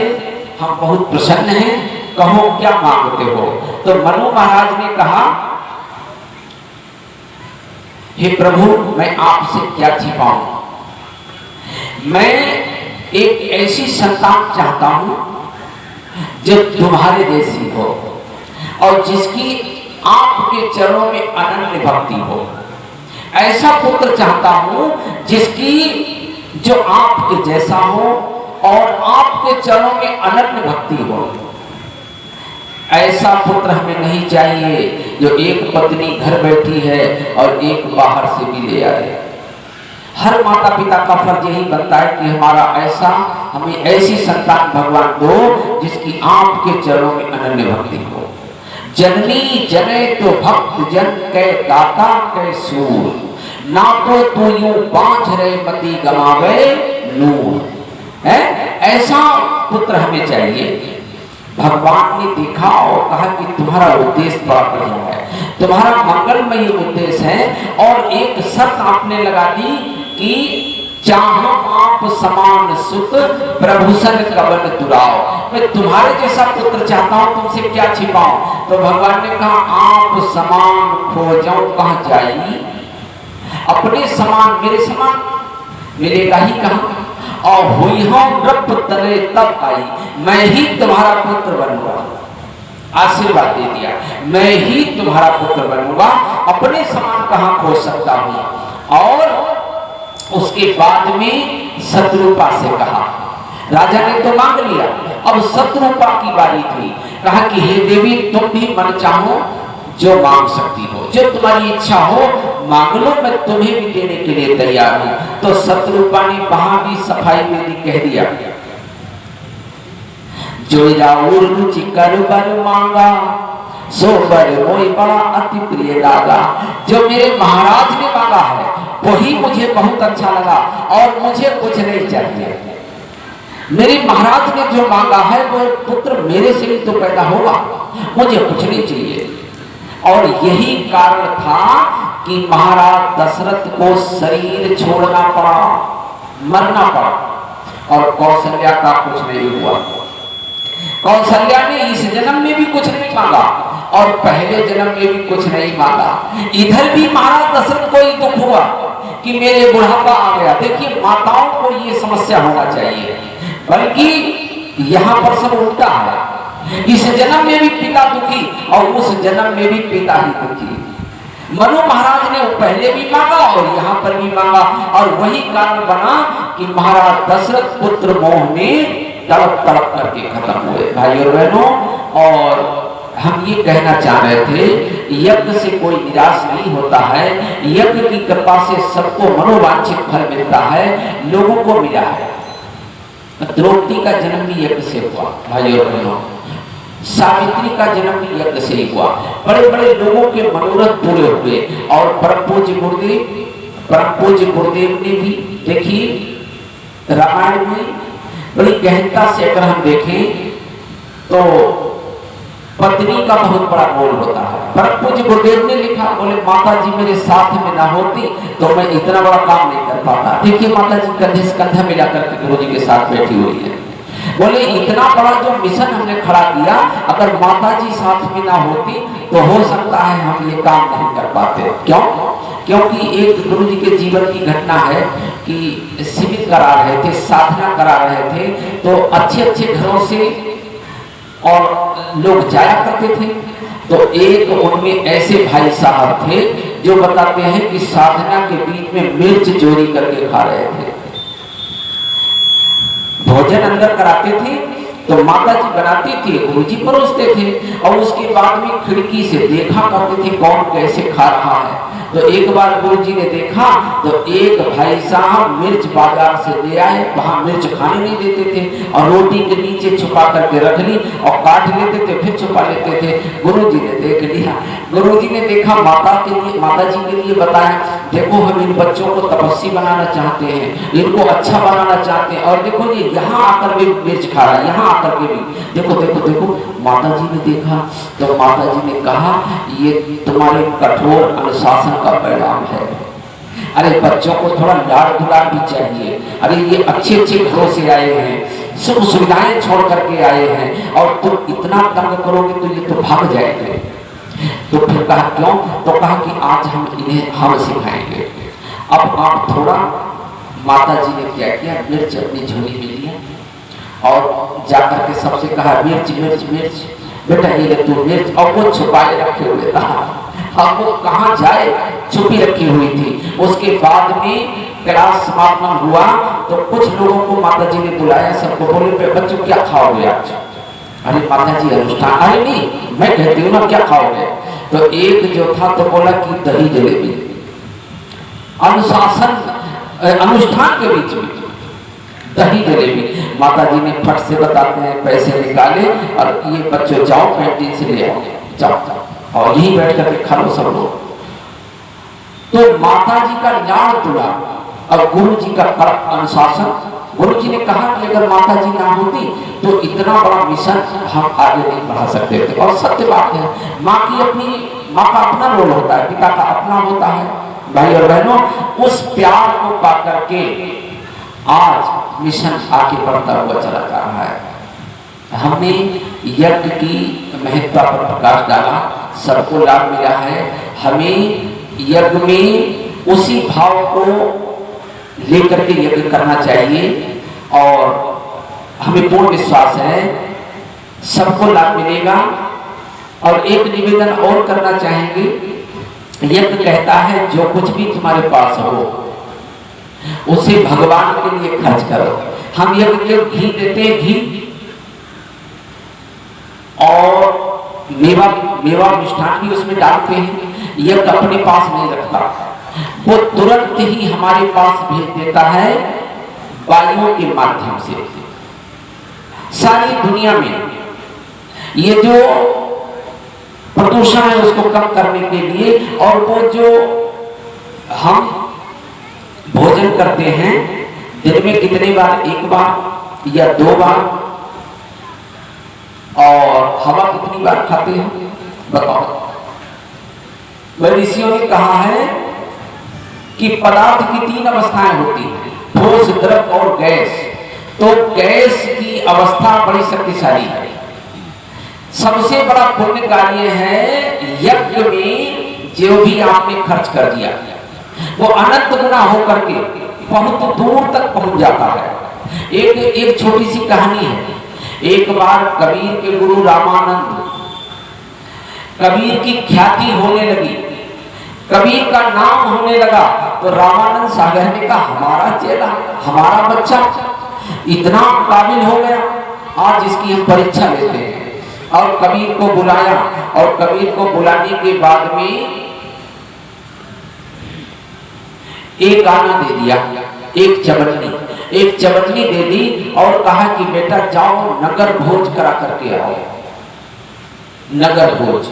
हम बहुत प्रसन्न हैं, कहो क्या मांगते हो। तो मनु महाराज ने कहा, हे प्रभु, मैं आपसे क्या छिपाऊं, मैं एक ऐसी संतान चाहता हूं जो तुम्हारे जैसी हो और जिसकी आपके चरणों में अनन्य भक्ति हो। ऐसा पुत्र चाहता हूं जिसकी, जो आपके जैसा हो और आपके चरणों में अनन्य भक्ति हो। ऐसा पुत्र हमें नहीं चाहिए जो एक पत्नी घर बैठी है और एक बाहर से भी ले आए। हर माता पिता का फर्ज यही बनता है कि हमें ऐसी संतान भगवान दो जिसकी आपके चरणों में अनन्य भक्ति हो। जननी जने तो भक्त जन के दाता के सूर, ना तो तू यूं बांझ रहे मती गमावे नूर। है ऐसा पुत्र हमें चाहिए। भगवान ने देखा और कहा कि तुम्हारा उद्देश्य बड़ा बढ़िया है, तुम्हारा मंगलमय उद्देश्य है। और एक शर्त आपने लगा दी कि चाहो आप समान सुत प्रभुसन कवन दुराव। मैं तुम्हारे जैसा पुत्र चाहता हूं, तुमसे क्या छिपाऊं। तो भगवान ने कहा, आप समान खोजो कहाँ जाई, अपने समान मेरे समान मिलेगा ही कहाँ। और हुई हम रब तले तब आई, मैं ही तुम्हारा पुत्र बनूंगा। आशीर्वाद दे दिया, मैं ही तुम्हारा पुत्र बनूंगा, अपने समान कहाँ खोज सकता हूं। और उसके बाद में शत्रुपा से कहा, राजा ने तो मांग लिया, अब शत्रुपा की बारी थी। कहा कि हे देवी, तुम भी मन चाहो जो मांग सकती हो, जो तुम्हारी इच्छा हो मांग लो, मैं तुम्हें भी देने के लिए तैयार हूं। तो शत्रुपा ने वहां भी सफाई में भी कह दिया, जोइरा रुचि कर बर मांगा, सो बर मोई बड़ा अति प्रिय दागा। जो मेरे महाराज ने मांगा है वही मुझे बहुत अच्छा लगा और मुझे कुछ नहीं चाहिए। मेरे महाराज ने जो मांगा है वो पुत्र मेरे से ही तो पैदा होगा, मुझे कुछ नहीं चाहिए। और यही कारण था कि महाराज दशरथ को शरीर छोड़ना पड़ा, मरना पड़ा। और कौशल्या का कुछ नहीं हुआ। कौशल्या ने इस जन्म में भी कुछ नहीं मांगा और पहले जन्म में भी कुछ नहीं मांगा। इधर भी महाराज दशरथ को ही दुख हुआ कि मेरे बुढ़ापा आ गया। देखिए, माताओं को ये समस्या होना चाहिए, बल्कि यहाँ पर सब उल्टा है। इस जन्म में भी पिता दुखी और उस जन्म में भी पिता ही दुखी। मनु महाराज ने पहले भी मांगा और यहाँ पर भी मांगा, और वही कारण बना कि महाराज दशरथ पुत्र मोह में तड़प तड़प करके खत्म हुए। भाई और बहनों, और हम ये कहना चाह रहे थे, यज्ञ से कोई निराश नहीं होता है, यज्ञ की कृपा से सबको मनोवांछित फल मिलता है, लोगों को मिला है। द्रौपदी का जन्म भी यज्ञ से हुआ भाई और बहनों, सावित्री का जन्म भी यज्ञ से ही हुआ। बड़े बड़े लोगों के मनोरथ पूरे हुए, और परम पूज्य गुरुदेव ने भी देखी रामायण में बड़ी गहनता से अगर हम देखें तो पत्नी का बहुत बड़ा रोल होता है। परम पूज्य गुरुदेव ने लिखा, बोले माता जी मेरे साथ में ना होती तो मैं इतना बड़ा काम नहीं कर पाता। देखिए माता जी कंधे से कंधा मिला करके गुरु जी के साथ बैठी हुई है। बोले इतना बड़ा जो मिशन हमने खड़ा किया, अगर माता जी साथ में ना होती तो हो सकता है हम ये काम नहीं कर पाते। क्यों? क्योंकि एक गुरु जी के जीवन की घटना है कि शिविर करा रहे थे, साधना करा रहे थे, तो अच्छे अच्छे घरों से और लोग जाया करते थे। तो एक उनमें ऐसे भाई साहब थे जो बताते हैं कि साधना के बीच में मिर्च चोरी करके खा रहे थे। भोजन अंदर कराते थे तो माता जी बनाती थी, गुरुजी परोसते थे, और उसके बाद में खिड़की से देखा करते थे कौन कैसे खा रहा है। तो एक बार गुरुजी ने देखा तो एक भाई साहब मिर्च बाजार से ले आए, वहां मिर्च खाने नहीं देते थे, और रोटी के नीचे छुपा करके रख ली और काट लेते थे, फिर छुपा लेते थे। गुरुजी ने देख लिया, गुरुजी ने देखा, माता जी के लिए बताया, देखो हम इन बच्चों को तपस्वी बनाना चाहते हैं, इनको अच्छा बनाना चाहते हैं, और देखो ये यहाँ आकर भी मिर्च खा रहा है, यहाँ आकर के भी देखो देखो देखो। माता जी ने देखा तो माता जी ने कहा ये तुम्हारे कठोर अनुशासन का परिणाम है। अरे बच्चों को थोड़ा लाड़ दुलार भी चाहिए। अरे ये अच्छे अच्छे घरों से आए हैं, सुख सुविधाएं छोड़ करके आए हैं, और तुम इतना तंग करोगे तो ये तो भाग जाएंगे। तो फिर कहा क्यों? तो कहा कि आज हम सिखाएंगे। अब आप थोड़ा, माता जी ने क्या किया, मिर्च अपनी झोली में लिया और जाकर के सबसे कहा मिर्च मिर्च मिर्च, बेटा ये ले तू मिर्च, और वो छुपाए रखे हुए था। अब वो कहाँ जाए, छुपी रखी हुई थी। उसके बाद में क्लास समापन हुआ तो कुछ लोगों को माता जी ने बुलाया, सबको बोले बच्चों क्या खाओगे आज? अरे माता जी अनुष्ठान, अरे नहीं मैं कहती हूँ ना क्या खाओगे? तो एक जो था तो बोला कि दही जलेबी। अनुष्ठान के बीच में दही जलेबी। माता जी ने फट से बताते हैं पैसे निकाले और ये बच्चों जाओ कैंटीन से ले आओ, जाओ और यहीं बैठ करके खा लो सब लोग। तो माता जी का लाड़ दुलार और गुरु जी का कड़क अनुशासन। गुरु जी ने कहा कि अगर माता जी ना होती तो इतना बड़ा मिशन हम आगे नहीं बढ़ा सकते थे। और सत्य बात है, माँ का अपना रोल होता है, पिता का अपना होता है। भाई और बहनों, उस प्यार को पा करके आज मिशन आगे बढ़ता हुआ चला जा रहा है। हमने यज्ञ की महत्ता पर प्रकाश डाला, सबको लाभ मिला है। हमें यज्ञ में उसी भाव को लेकर के यज्ञ करना चाहिए और हमें पूर्ण विश्वास है सबको लाभ मिलेगा। और एक निवेदन और करना चाहेंगे, यज्ञ कहता है जो कुछ भी तुम्हारे पास हो उसे भगवान के लिए खर्च करो। हम यज्ञ के घी देते हैं, घी और मेवा मिष्ठान भी उसमें डालते हैं। यज्ञ अपने पास नहीं रखता, वो तुरंत ही हमारे पास भेज देता है वायुओं के माध्यम से। सारी दुनिया में ये जो प्रदूषण है उसको कम करने के लिए, और वो जो हम भोजन करते हैं दिन में कितनी बार, एक बार या 2 बार, और हवा कितनी बार खाते हैं बताओ? ऋषियों ने कहा है कि पदार्थ की 3 अवस्थाएं होती हैं, ठोस, द्रव और गैस। तो गैस की अवस्था बड़ी शक्तिशाली है। सबसे बड़ा पुण्य कार्य है यज्ञ में जो भी आपने खर्च कर दिया वो अनंत गुना होकर के बहुत दूर तक पहुंच जाता है। एक छोटी सी कहानी है। एक बार कबीर के गुरु रामानंद, कबीर की ख्याति होने लगी कबीर का नाम होने लगा तो रामानंद सागर ने कहा हमारा चेला, हमारा बच्चा इतना काबिल हो गया, आज इसकी हम परीक्षा लेते हैं। और कबीर को बुलाया और कबीर को बुलाने के बाद में एक आना दे दिया, एक चवन्नी दे दी और कहा कि बेटा जाओ नगर भोज करा करके आओ, नगर भोज।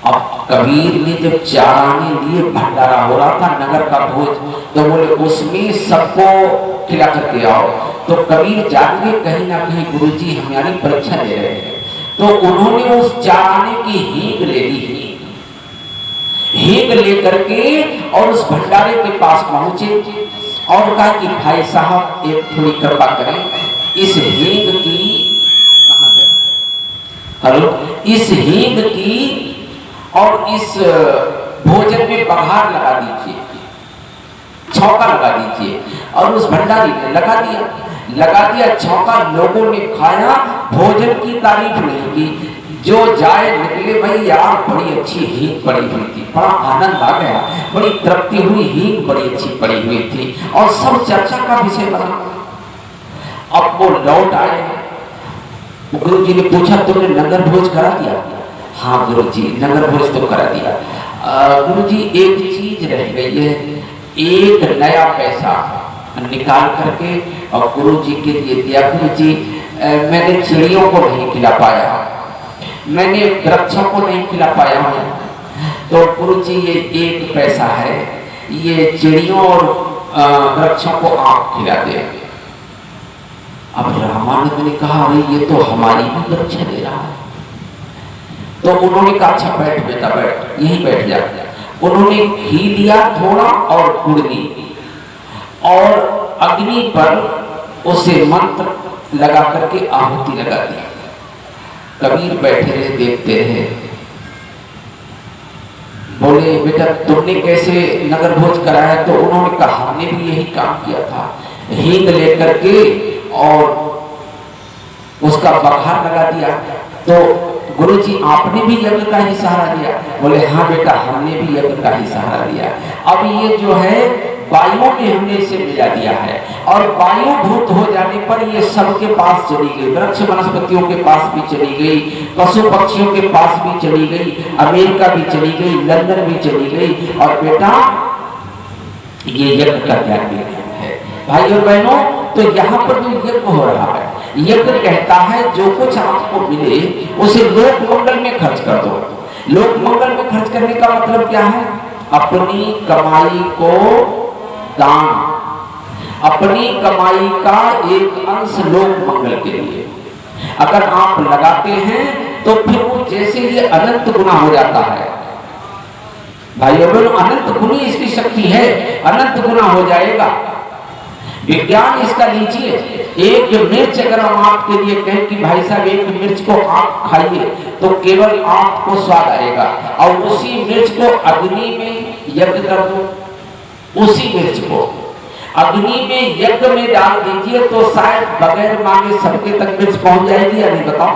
अब कबीर ने जब 4 आने लिए, भंडारा हो रहा था नगर का भोज, तो बोले उसमें सबको खिला करके आओ। तो कबीर जान गए कहीं ना कहीं गुरुजी हमारी परीक्षा ले रहे हैं, तो उन्होंने उस 4 आने की हींग ले ली, हींग लेकर के और उस भंडारे के पास पहुंचे और कहा कि भाई साहब एक थोड़ी कृपा करें, इस हींग की कहां गए, हेलो, इस हींग की और इस भोजन में बघार लगा दीजिए, छौंका लगा दीजिए। और उस भंडारी ने लगा दिया छौंका। लोगों ने खाया, भोजन की तारीफ नहीं की, जो जाए निकले भाई यार बड़ी अच्छी हींग पड़ी हुई थी, बड़ा आनंद आ गया, बड़ी तृप्ति हुई, हींग बड़ी अच्छी पड़ी हुई थी और सब चर्चा का विषय बना। अब वो लौट आए, गुरु जी ने पूछा तुमने नगर भोज करा दिया? हाँ गुरु जी नगर भोज तो करा दिया। गुरु जी एक चीज रह गई है, एक नया पैसा निकाल करके और गुरु जी के लिए दिया। गुरु जी मैंने चिड़ियों को नहीं खिला पाया, मैंने वृक्षों को नहीं खिला पाया हूँ, तो गुरु जी ये 1 पैसा है, ये चिड़ियों और वृक्षों को आप खिला दे। अब रामानंद ने कहा अरे ये तो हमारी भी परीक्षा दे रहा है। तो उन्होंने कहा अच्छा बैठ बेटा बैठ, यहीं बैठ जा। उन्होंने घी लिया थोड़ा और गुड़ ली और अग्नि पर उसे मंत्र लगा करके आहुति लगा दी। कबीर बैठे रहे, देखते रहे, बोले बेटा तुमने कैसे नगर भोज कराया? तो उन्होंने कहा हमने भी यही काम किया था, हींग लेकर के और उसका बघार लगा दिया। तो गुरुजी आपने भी यज्ञ का ही सहारा लिया? बोले हाँ बेटा हमने भी यज्ञ का ही सहारा लिया। अब ये जो है वायुओं में हमने इसे मिला दिया है और वायु भूत हो जाने पर ये सबके पास चली गई, वृक्ष वनस्पतियों के पास भी चली गई, पशु पक्षियों के पास भी चली गई, अमेरिका भी चली गई, लंदन भी चली गई। और बेटा ये यज्ञ का ज्ञान भी है भाई और बहनों। तो यहाँ पर जो यज्ञ हो रहा है, यज्ञ कहता है जो कुछ आपको मिले उसे लोक मंगल में खर्च कर दो। लोक मंगल में खर्च करने का मतलब क्या है? अपनी कमाई को दान, अपनी कमाई का एक अंश लोक मंगल के लिए अगर आप लगाते हैं तो फिर वो जैसे ये अनंत गुना हो जाता है। भाई और बहनों अनंत गुनी इसकी शक्ति है, अनंत गुना हो जाएगा। विज्ञान इसका लीजिए, एक मिर्च अगर हम आपके लिए कहें कि भाई साहब एक मिर्च को आप खाइए तो केवल आपको स्वाद आएगा और उसी मिर्च को अग्नि में यज्ञ कर दो, उसी मिर्च को अग्नि में यज्ञ में डाल दीजिए तो शायद बगैर मांगे सबके तक मिर्च पहुंच जाएगी या नहीं बताओ?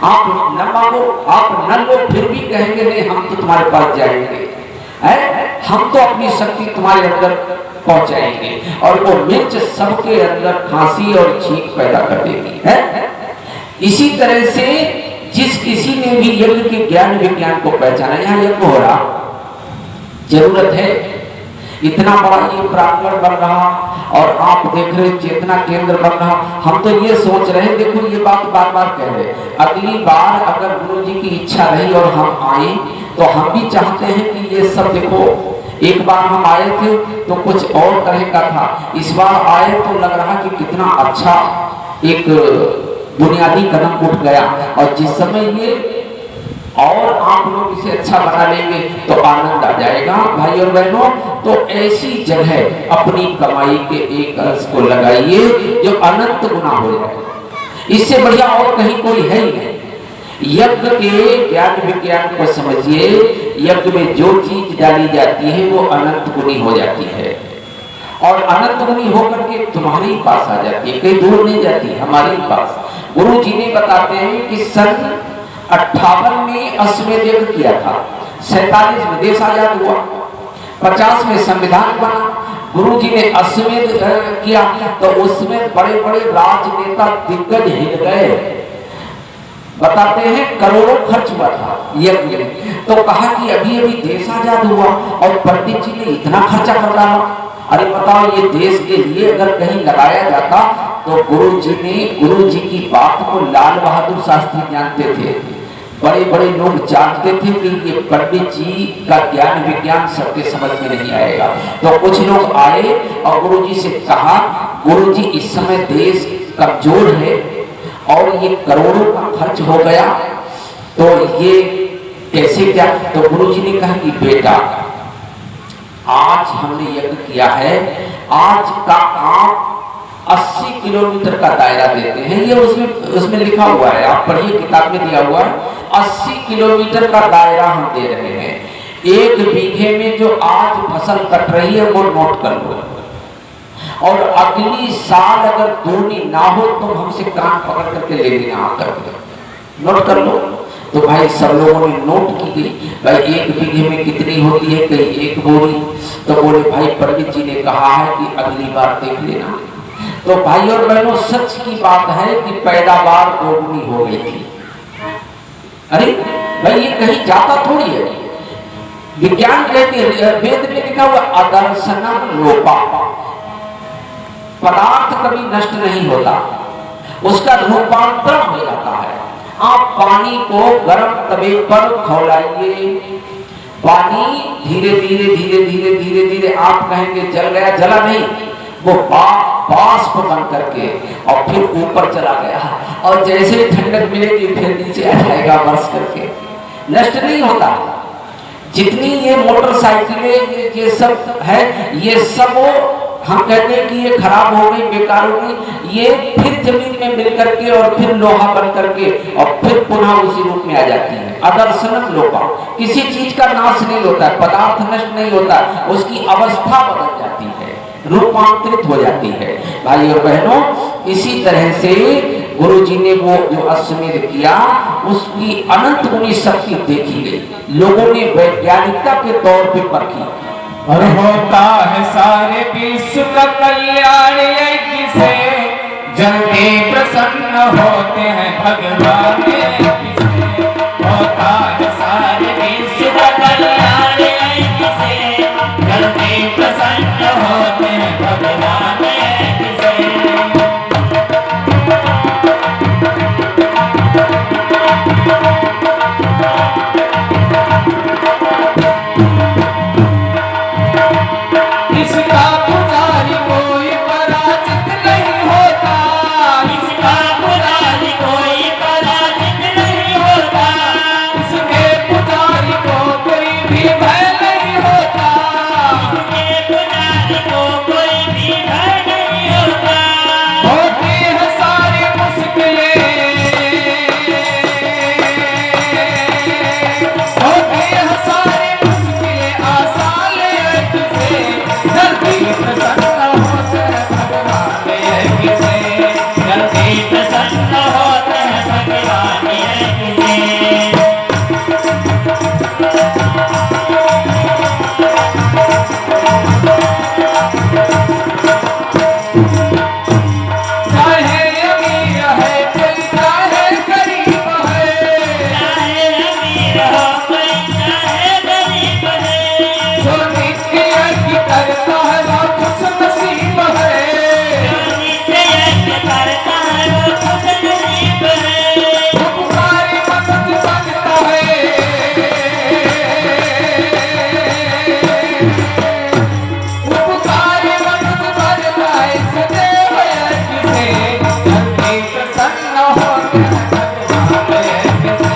आप न मांगो, आप न लो, फिर भी कहेंगे नहीं हम तो तुम्हारे पास जाएंगे, हम तो अपनी शक्ति तुम्हारे अंदर पहुंचाएंगे। और वो मिर्च सबके अंदर खांसी और छींक पैदा कर देती है। इसी तरह से जिस किसी ने भी यज्ञ के ज्ञान विज्ञान को पहचाना, यहाँ यज्ञ हो रहा, जरूरत है, इतना बड़ा ये प्रांगण बन रहा और आप देख रहे चेतना केंद्र बन रहा। हम तो ये सोच रहे, देखो ये बात बार बार कह रहे, अगली बार अगर गुरु जी की इच्छा रही और हम आए तो हम भी चाहते हैं कि ये सब देखो, एक बार हम आए थे तो कुछ और तरह का था, इस बार आए तो लग रहा कि कितना अच्छा एक बुनियादी कदम उठ गया। और जिस समय ये और आप लोग इसे अच्छा बना लेंगे तो आनंद आ जाएगा। भाई और बहनों, तो ऐसी जगह अपनी कमाई के एक अंश को लगाइए जो अनंत गुना हो जाए, इससे बढ़िया और कहीं कोई है ही नहीं। यज्ञ के ज्ञान विज्ञान को समझिए, यज्ञ में जो चीज डाली जाती है वो अनंत गुनी हो जाती है और अनंत गुनी होकर के तुम्हारे ही पास आ जाती है, कहीं दूर नहीं जाती, हमारे ही पास। गुरु जी ने बताते हैं कि सन 58 में अश्वमेध यज्ञ किया था, 47 में देश आजाद हुआ, 50 में संविधान बना, गुरुजी ने अश्वमेध किया तो उसमें बड़े बड़े राजनेता दिग्गज हिल गए। बताते हैं करोड़ों खर्च हुआ था यज्ञ में। तो कहा कि अभी अभी देश आजाद हुआ और पंडित जी ने इतना खर्चा कर डाला। अरे बताओ, ये देश के लिए अगर कहीं लगाया जाता तो गुरु जी की बात को लाल बहादुर शास्त्री जानते थे, बड़े बड़े लोग जानते थे कि ये पंडित जी का ज्ञान विज्ञान सबके समझ में नहीं आएगा। तो कुछ लोग आए और गुरु जी से कहा, गुरु जी इस समय देश कमजोर है और ये करोड़ों का खर्च हो गया, तो ये कैसे क्या? तो गुरु जी ने कहा कि बेटा, आज हमने यज्ञ किया है, आज का आप 80 किलोमीटर का दायरा देते हैं। ये उसमें लिखा हुआ है, आप पढ़िए, किताब में दिया हुआ है। 80 किलोमीटर का दायरा हम दे रहे हैं। 1 बीघे में जो आज फसल कट रही है वो नोट कर लो, और अगली साल अगर दूनी ना हो तो हमसे कान पकड़ करके ले लेना आकर के, नोट कर लो। तो भाई सब लोगों ने नोट की गई, भाई 1 बीघे में कितनी होती है, कहीं 1 बोरी। तो बोले भाई पंडित जी ने कहा है कि अगली बार देख लेना। तो भाई और बहनों, सच की बात है कि पैदावार दोगुनी हो गई थी। अरे भाई, ये कहीं जाता थोड़ी है। विज्ञान कहते हैं, वेद में लिखा हुआ अदर्शनम लोपा, पदार्थ कभी नष्ट नहीं होता, उसका रूपांतरण हो जाता है। आप पानी को गर्म तवे पर खौलाइए, पानी धीरे धीरे धीरे धीरे धीरे धीरे आप कहेंगे जल गया, जला नहीं, वो बाष्प बन करके और फिर ऊपर चला गया, और जैसे ठंडक मिलेगी फिर नीचे आ जाएगा बरस करके, नष्ट नहीं होता। जितनी ये मोटरसाइकिलें ये सब है, ये सब हम कहते हैं कि ये खराब हो गई, बेकार हो गई, ये फिर जमीन में मिल करके और फिर लोहा बन करके और फिर पुनः उसी रूप में आ जाती है। अदर्शनम लोपा, किसी चीज का नाश नहीं होता है, पदार्थ नष्ट नहीं होता, उसकी अवस्था बदल जाती है, रूपांतरित हो जाती है। भाई और बहनों, इसी तरह से गुरु जी ने वो जो अश्वमेध किया, उसकी अनंत गुनी शक्ति देखी गई, लोगों ने वैज्ञानिकता के तौर पे परखी। और होता है सारे विश्व का कल्याण यज्ञ से, जल्दी प्रसन्न होते हैं भगवान यज्ञ से। होता है सारे विश्व का कल्याण यज्ञ से, जल्दी प्रसन्न होते हैं भगवान यज्ञ से। इसका पुजारी कोई पराजित नहीं होता, इसका पुजारी कोई पराजित नहीं होता, इसके पुजारी को कोई भी भय नहीं होता, इसके पुजारी को कोई भी भय नहीं होता। होती है सारी मुश्किलें, होती है सारी मुश्किलें आसान यज्ञ से, जल्दी प्रसन्न होते हैं भगवान यज्ञ से, जल्दी प्रसन्न होते हैं भगवान यज्ञ से। चाहे अमीर है कोई, चाहे गरीब है, चाहे अमीर हो कोई, चाहे गरीब है, जो नित्य यज्ञ करता है वो खुश नसीब है, जो नित्य यज्ञ करता है वो खुश नसीब है। उपकारी मदद मांगता है, उपकारी मदद मांगता है, सदैव यज्ञ से, जल्दी प्रसन्न होते हैं भगवान यज्ञ से,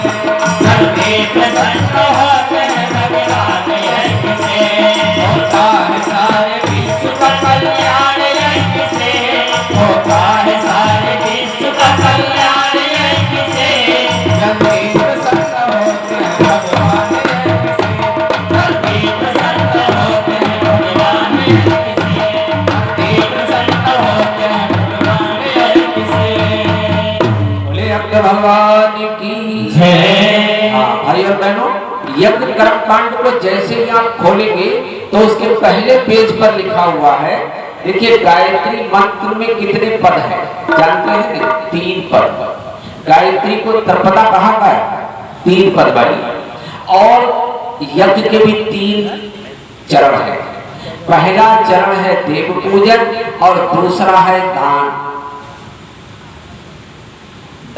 जल्दी प्रसन्न होते हैं भगवान यज्ञ से। होता है सारे विश्व का कल्याण यज्ञ से, होता है सारे विश्व का कल्याण यज्ञ से, जल्दी प्रसन्न होते हैं भगवान यज्ञ से, जल्दी प्रसन्न होते हैं भगवान यज्ञ से, जल्दी प्रसन्न होते हैं भगवान यज्ञ से। बोले अपने भगवान की जय। हाँ भाई और बहनों, यज्ञ कर्म कांड को जैसे ही आप खोलेंगे तो उसके पहले पेज पर लिखा हुआ है, देखिए गायत्री मंत्र में कितने पद हैं जानते हैं? 3 पद। गायत्री को त्रिपदा कहा गया, 3 पद वाली। और यज्ञ के भी 3 चरण है। पहला चरण है देव पूजन और दूसरा है दान।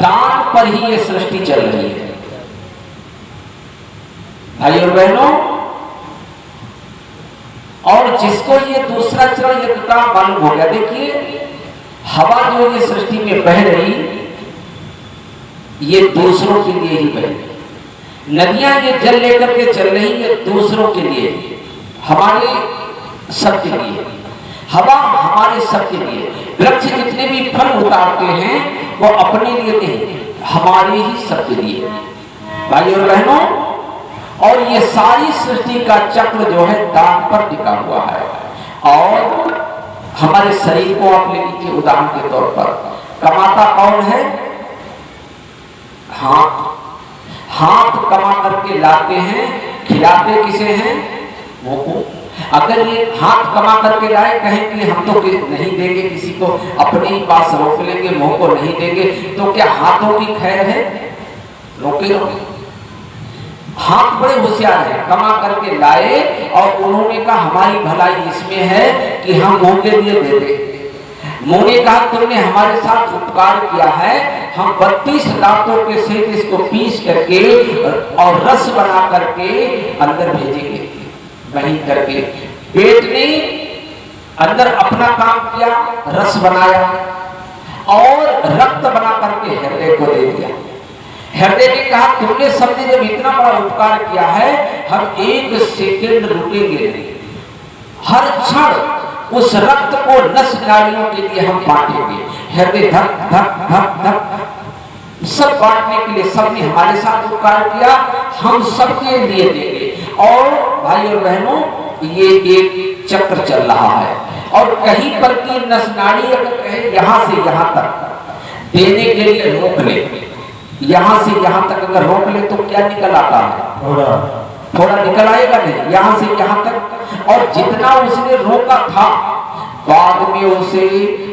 दान पर ही ये सृष्टि चल रही है भाई और बहनों। और जिसको ये दूसरा चरण यज्ञ का मालूम हो गया, देखिए हवा जो ये सृष्टि में बह रही, ये दूसरों के लिए ही बह रही। नदियां ये जल लेकर के चल रही, ये दूसरों के लिए, हमारे सबके लिए। हवा हमारे सबके लिए। वृक्ष जितने भी फल उतारते हैं वो अपने लिए नहीं, हमारे ही सबके लिए भाई और बहनों। और ये सारी सृष्टि का चक्र जो है दान पर टिका हुआ है। और हमारे शरीर को आप ले लीजिए उदाहरण के तौर पर, कमाता कौन है? हाथ। हाथ कमा करके लाते हैं, खिलाते किसे हैं? मुंह को। अगर ये हाथ कमा करके लाए, कहेंगे हम तो नहीं देंगे किसी को, अपने ही पास रोक लेंगे, मुंह को नहीं देंगे, तो क्या हाथों की खैर है? रोके रोके। हाथ बड़े होशियार है, कमा करके लाए और उन्होंने कहा हमारी भलाई इसमें है कि हम मुंह के लिए दे दें। मुंह ने कहा तुमने हमारे साथ उपकार किया है, हम 32 दांतों के सहित इसको पीस करके और रस बना करके अंदर भेजेंगे, वहीं करके। पेट ने अंदर अपना काम किया, रस बनाया और रक्त बना करके हृदय को दे दिया। हृदय ने कहा तुमने सबने जब इतना बड़ा उपकार किया है, हम 1 सेकंड रुकेंगे नहीं, हर क्षण उस रक्त को नस नाड़ियों के लिए हम बांटेंगे। हृदय धक धक धक धक सब बांटने के लिए सबने हमारे साथ उपकार किया, हम सबके लिए देंगे। और भाई और बहनों ये एक चक्र चल रहा है। और कहीं पर की नस नाड़ी अगर कहे यहां से यहां तक देने के लिए रोक ले, यहां से यहां तक अगर रोक ले तो क्या निकल आता है? थोड़ा निकल आएगा नहीं, यहां से यहां तक। और जितना उसने रोका था बाद में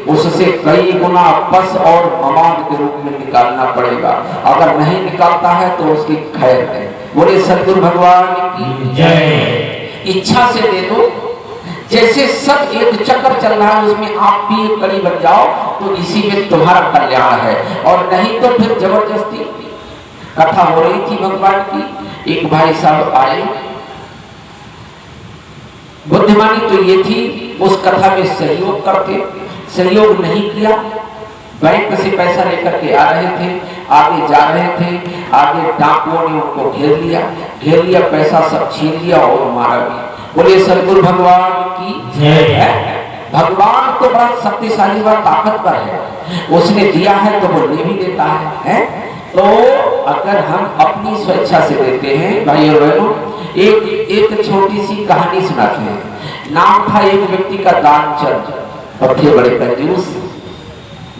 उससे कई गुना पस और मवाद के रूप में निकालना पड़ेगा। अगर नहीं निकालता है तो उसकी खैर है। बोले सद्गुरु भगवान की जय। इच्छा से दे दो, जैसे सब एक चक्र चल रहा है उसमें आप भी एक कड़ी बन जाओ तो इसी में तुम्हारा कल्याण है। और नहीं तो फिर जबरदस्ती। कथा हो रही थी भगवान की, एक भाई साहब आए, बुद्धिमानी तो ये थी उस कथा में सहयोग करते, सहयोग नहीं किया। बैंक से पैसा लेकर के आ रहे थे, आगे जा रहे थे, आगे डाकुओं ने उनको घेर लिया, पैसा सब छीन लिया और मारा भी। बोले सद्गुरु भगवान की जय। भगवान तो बड़ा शक्तिशाली व ताकतवर है, उसने दिया है तो वो ले भी देता है? तो अगर हम अपनी स्वेच्छा से देते हैं भाई और बहनों, एक छोटी सी कहानी सुनाते हैं। नाम था एक व्यक्ति का दानचंद, और थे बड़े कंजूस।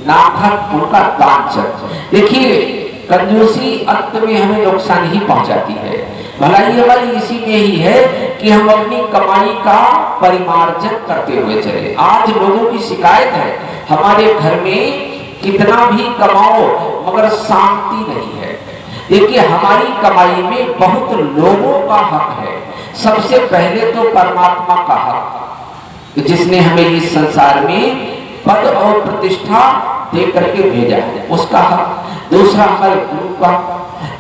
नाम था उनका दानचंद। देखिए कंजूसी अंत में हमें नुकसान ही पहुंचाती है। भलाई हमारी इसी में ही है कि हम अपनी कमाई का परिमार्जन करते हुए चले। आज लोगों की शिकायत है हमारे घर में कितना भी कमाओ मगर शांति नहीं है। देखिए हमारी कमाई में बहुत लोगों का हक है। सबसे पहले तो परमात्मा का हक, जिसने हमें इस संसार में पद और प्रतिष्ठा दे करके भेजा है, उसका हक। दूसरा हमारे गुरु का,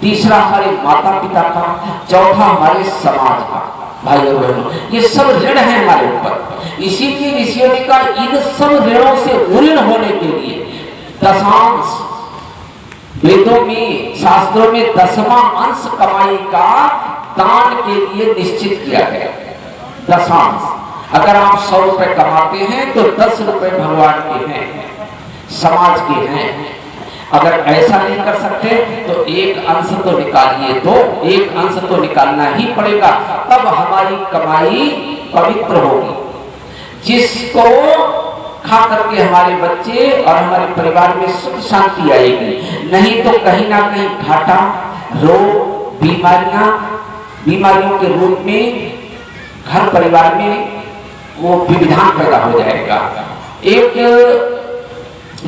तीसरा हमारे माता पिता का, चौथा हमारे समाज का। भाई और बहनों ये सब ऋण है हमारे ऊपर। इसीलिए ऋषियों ने कहा इन सब ऋणों से उऋण होने के लिए दशांश, वेदों में शास्त्रों में 10वां अंश कमाई का दान के लिए निश्चित किया गया। दशांश, अगर आप 100 रुपए कमाते हैं तो 10 रुपए भगवान के हैं, समाज के हैं। अगर ऐसा नहीं कर सकते तो एक अंश तो निकालिए, तो एक अंश तो निकालना ही पड़ेगा, तब हमारी कमाई पवित्र होगी, जिसको खा करके हमारे बच्चे और हमारे परिवार में सुख शांति आएगी। नहीं तो कहीं ना कहीं घाटा, रोग, बीमारियां बीमारियों के रूप में घर परिवार में वो विविधान पैदा हो जाएगा। एक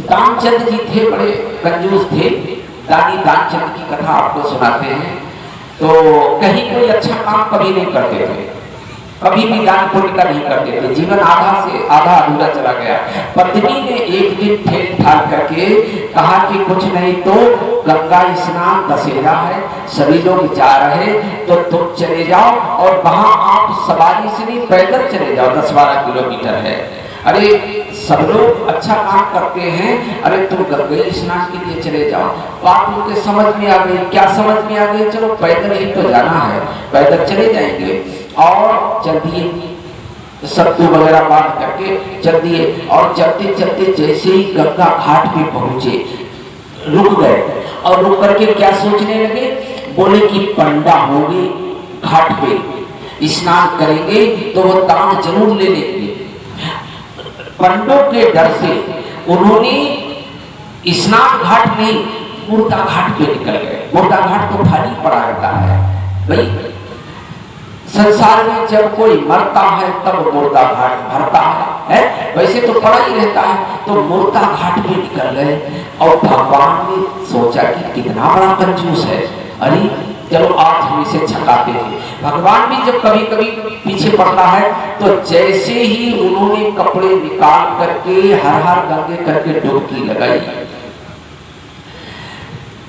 दानचंद जी थे, बड़े कंजूस थे, दानी दानचंद की कथा आपको सुनाते हैं। तो कहीं कोई अच्छा काम कभी नहीं करते थे, कभी भी दान पुण्य का नहीं करते थे, जीवन आधा से आधा अधूरा चला गया। पत्नी ने एक दिन ठेल ठाल करके कहा कि कुछ नहीं तो गंगा स्नान दशहरा है, सभी लोग जा रहे तो तुम चले जाओ और वहां आप सवारी से नहीं पैदल चले जाओ, 10-12 किलोमीटर है। अरे सब लोग अच्छा काम करते हैं, अरे तुम गंगा स्नान के लिए चले जाओ। बात उनके समझ में आ गई। क्या समझ में आ गई? चलो पैदल ही तो जाना है, पैदल चले जाएंगे। और चल दिए, सत्तू वगैरह बांध करके चल दिए। और चलते चलते जैसे ही गंगा घाट पे पहुंचे रुक गए, और रुक करके क्या सोचने लगे? बोले कि पंडा होंगे घाट पे, स्नान करेंगे तो वो दान जरूर ले लेंगे। पंडों के डर से उन्होंने स्नान घाट में मुर्दा घाट पे निकल गए। मुर्दा घाट तो खाली पड़ा रहता है भाई, संसार में जब कोई मरता है तब मुर्दा घाट भरता है, वैसे तो पड़ा ही रहता है। तो मुर्दा घाट पे निकल गए और भगवान ने सोचा कि कितना बड़ा कंजूस है, अरे चलो आज हम इसे छकाते हैं। भगवान भी जब कभी कभी पीछे पड़ता है तो जैसे ही उन्होंने कपड़े निकाल करके हर हर गंगे करके डुबकी लगाई,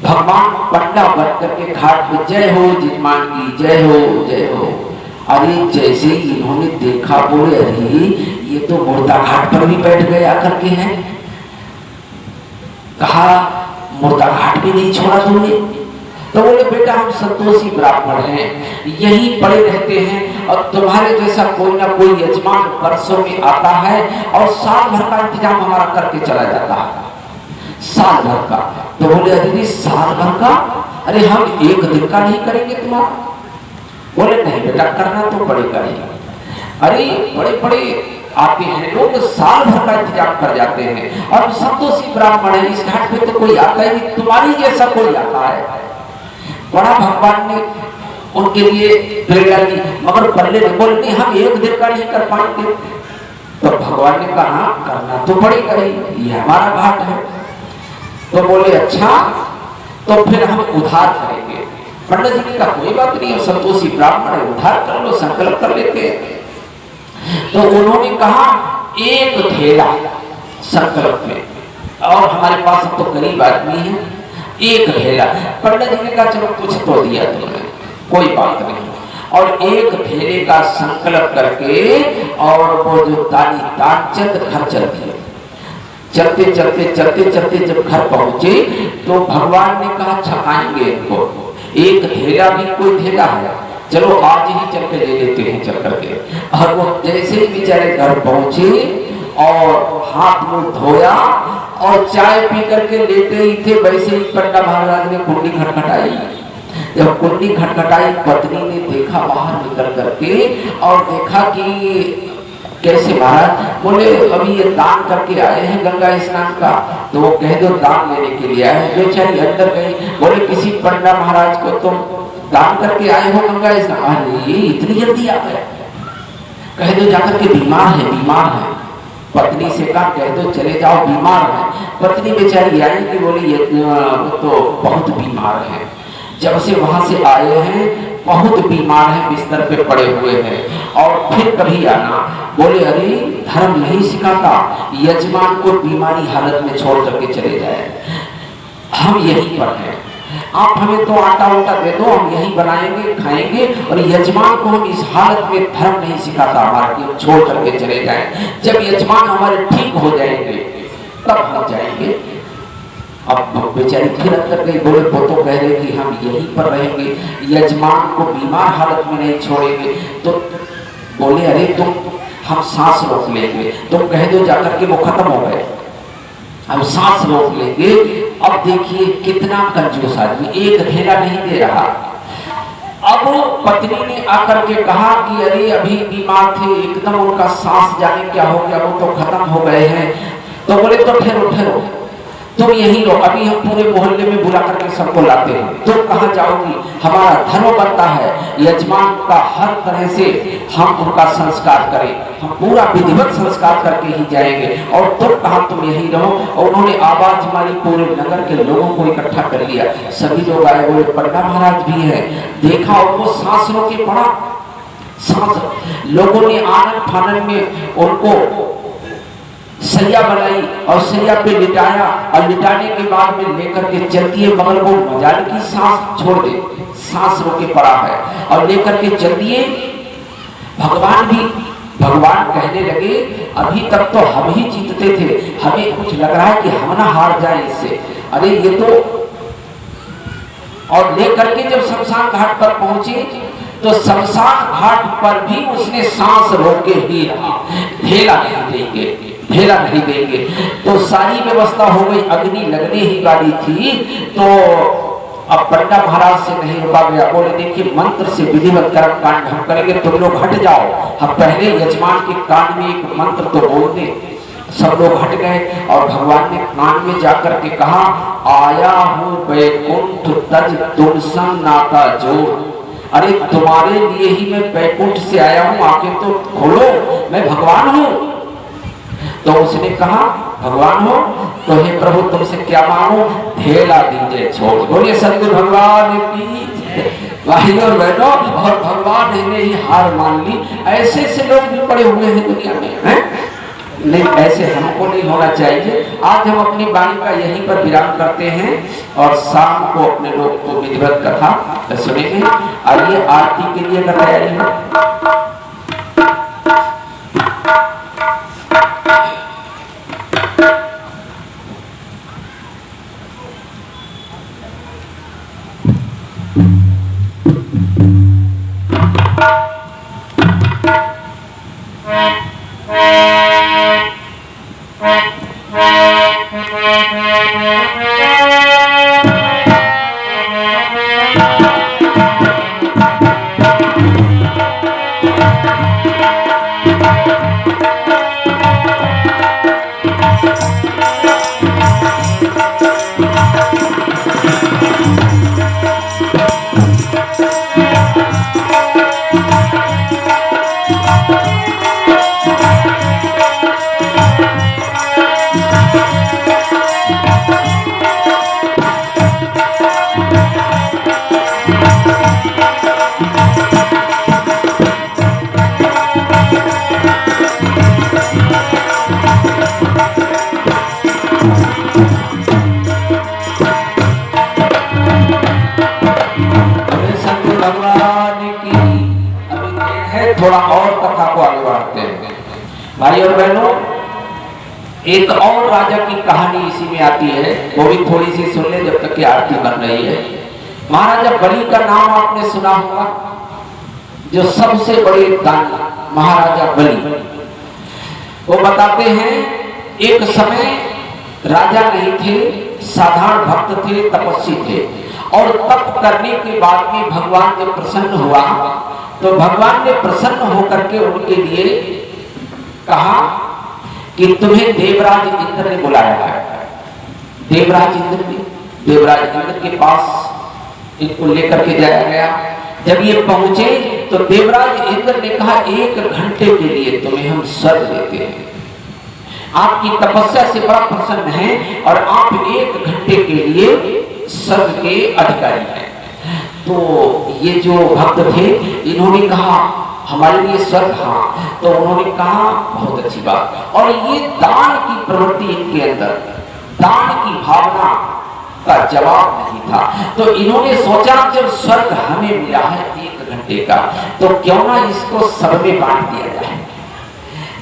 भगवान पंडा बन करके घाट पे जय हो जजमान की, जय हो जय हो। अरे जैसे ही इन्होंने देखा बोले अरे ये तो मुर्दा घाट पर भी बैठ गए आकर के हैं। कहा मुर्दा घाट भी नहीं छोड़ा तुमने? तो बोले बेटा हम संतोषी ब्राह्मण हैं, यहीं पड़े रहते हैं और तुम्हारे जैसा कोई ना कोई यजमान वर्षों में आता है और साल भर का इंतजाम हमारा करके चला जाता है, साल भर का। तो बोले दीदी साल भर का? अरे हम एक दिन का नहीं करेंगे तुम्हारा। बोले नहीं बेटा करना तो पड़ेगा ही। अरे बड़े बड़े आते हैं लोग, साल भर का इंतजाम कर जाते हैं और संतोषी ब्राह्मण है, इस घाट पे तो कोई आता ही नहीं, तुम्हारी जैसा कोई आता है। बड़ा भगवान ने उनके लिए प्रेरणा दी, मगर पल्ले ने बोले नहीं हम एक दिन का नहीं कर पाएंगे। तो भगवान ने कहा करना तो पड़ेगा ही, ये हमारा घाट है। तो बोले अच्छा तो फिर हम उधार करेंगे। पंडित जी ने कहा कोई बात नहीं, संतोषी ब्राह्मण है, उधार कर लो, संकल्प कर लेते हैं। तो उन्होंने कहा एक ढेला संकल्प में, और हमारे पास अब तो गरीब आदमी है, एक ढेला। पंडित जी ने कहा चलो कुछ तो दिया तुमने, कोई बात नहीं। और एक ढेले का संकल्प करके और वो जो दानी दानचंद घर चल दिए। चलते चलते चलते चलते जब घर पहुंचे तो भगवान ने कहा छकाएंगे इनको, एक ढेला भी कोई ढेला है, चलो आज ही चल के ले लेते हैं चल करके। और वो जैसे ही बेचारे घर पहुंचे और हाथ मुंह धोया और चाय पी करके लेते ही थे, वैसे ही पंडा महाराज ने कुंडी खटखटाई। जब कुंडी खटखटाई पत्नी ने देखा बाहर निकल करके और देखा कि कैसे महाराज? बोले अभी ये दान करके आए हैं गंगा स्नान का। तो वो कह दो दान लेने के लिए आए। बेचारी अंदर गई, बोले किसी पंडा महाराज को तुम दान करके आए हो गंगा स्नान? अरे इतनी जल्दी आ गए? कह दो जाकर के बीमार है, बीमार है। पत्नी से कहा कह दो चले जाओ बीमार है। पत्नी बेचारी आई कि बोली ये तो बहुत बीमार है, जब से वहां से आए हैं बहुत बीमार है, बिस्तर पे पड़े हुए हैं और फिर कभी आना। बोले अरे धर्म नहीं सिखाता यजमान को बीमारी हालत में छोड़ करके चले जाए, हम यहीं पर हैं, आप हमें तो आटा उटा दे दो, हम यहीं बनाएंगे खाएंगे, और यजमान को हम इस हालत में धर्म नहीं सिखाता हमारे कि छोड़ करके चले जाएं। जब यजमान हमारे ठीक हो जाएंगे तब हम जाएंगे। अब बेचारी फिर अंदर गई, बोले वो तो कह रहे कि हम यहीं पर रहेंगे, यजमान को बीमार हालत में नहीं छोड़ेंगे। तो बोले अरे तुम हम सांस रोक लेंगे, तुम कह दो जाकर के वो खत्म हो गए, हम सांस रोक लेंगे। अब देखिए कितना कंजूस आदमी, एक ढेला नहीं दे रहा। अब पत्नी ने आकर के कहा कि अरे अभी बीमार थे, एकदम उनका सांस जाने क्या हो गया, वो तो खत्म हो गए हैं। तो बोले तो ठहरो ठहरो, तुम यहीं रहो, अभी हम पूरे मोहल्ले में बुला करके सबको लाते हैं, तुम कहाँ जाओगी? हमारा धर्म बनता है यजमान का हर तरह से हम उनका संस्कार करें, हम पूरा विधिवत संस्कार करके ही जाएंगे, और तुम कहाँ, तुम यहीं रहो। और उन्होंने आवाज मारी, पूरे नगर के लोगों को इकट्ठा कर लिया, सभी लोग आए, बोले पन्ना महाराज भी है। देखा उनको सांस रोके पड़ा, सांस, लोगों ने आनंद फानन में उनको सैया बनाई और सैया पे लिटाया, और लिटाने के बाद में लेकर के चलती है बगल को, मजाल की सांस छोड़ दे, सांस रोके पड़ा है, और लेकर के चलती है। भगवान कहने लगे अभी तक तो हम ही जीतते थे, हमें कुछ लग रहा है कि हम ना हार जाए इससे, अरे ये तो। और लेकर के जब शमशान घाट पर पहुंचे तो शमशान घाट पर भी उसने सांस रोके ही रहा, ढेला नहीं देंगे। तो सारी व्यवस्था हो गई, अग्नि लगने ही वाली थी, तो अब पंडा महाराज से नहीं रुका गया, बोले देखिए मंत्र से विधिवत कर्म कांड हम करेंगे, तुम लोग हट जाओ, हम पहले यजमान के कान में एक मंत्र तो बोल दे। सब लोग हट गए, और भगवान ने कान में जाकर के कहा, आया हूँ बैकुंठ तज तुम संग नाता जोड़, अरे तुम्हारे लिए ही मैं बैकुंठ से आया हूँ, आके तो खोलो, मैं भगवान हूँ। तो उसने कहा भगवान हो तो हे प्रभु तुमसे क्या मांगू, ढेला दीजिए छोड़। बोलिए सतगुरु भगवान की भाई और बहनों, और भगवान ने ही हार मान ली। ऐसे से लोग भी पड़े हुए हैं दुनिया में, हैं? नहीं, ऐसे हमको नहीं होना चाहिए। आज हम अपनी वाणी का यहीं पर विराम करते हैं, और शाम को अपने लोग को विधिवत कथा सुनेंगे। आइए आरती के लिए तैयारी हो। थोड़ा और कथा को आगे बढ़ते हैं भाई और बहनों। एक और राजा की कहानी इसी में आती है, वो भी थोड़ी सी सुन ले जब तक कि आरती बन रही है। महाराजा बलि का नाम आपने सुना होगा, जो सबसे बड़े दानी महाराजा बलि। वो बताते हैं एक समय राजा नहीं थे, साधारण भक्त थे, तपस्वी थे, और तप करने के बाद में भगवान जब प्रसन्न हुआ तो भगवान ने प्रसन्न होकर के उनके लिए कहा कि तुम्हें देवराज इंद्र ने बुलाया है। देवराज इंद्र के पास इनको लेकर के जाया गया। जब ये पहुंचे तो देवराज इंद्र ने कहा 1 घंटे के लिए तुम्हें हम स्वर्ग देते हैं, आपकी तपस्या से बड़ा प्रसन्न है और आप 1 घंटे के लिए स्वर्ग के अधिकारी हैं। तो ये जो भक्त थे इन्होंने कहा हमारे लिए स्वर्ग, हाँ। तो उन्होंने कहा बहुत अच्छी बात। और ये दान की प्रवृत्ति इनके अंदर, दान की भावना का जवाब नहीं था। तो इन्होंने सोचा जब स्वर्ग हमें मिला है 1 घंटे का, तो क्यों ना इसको सब में बांट दिया जाए,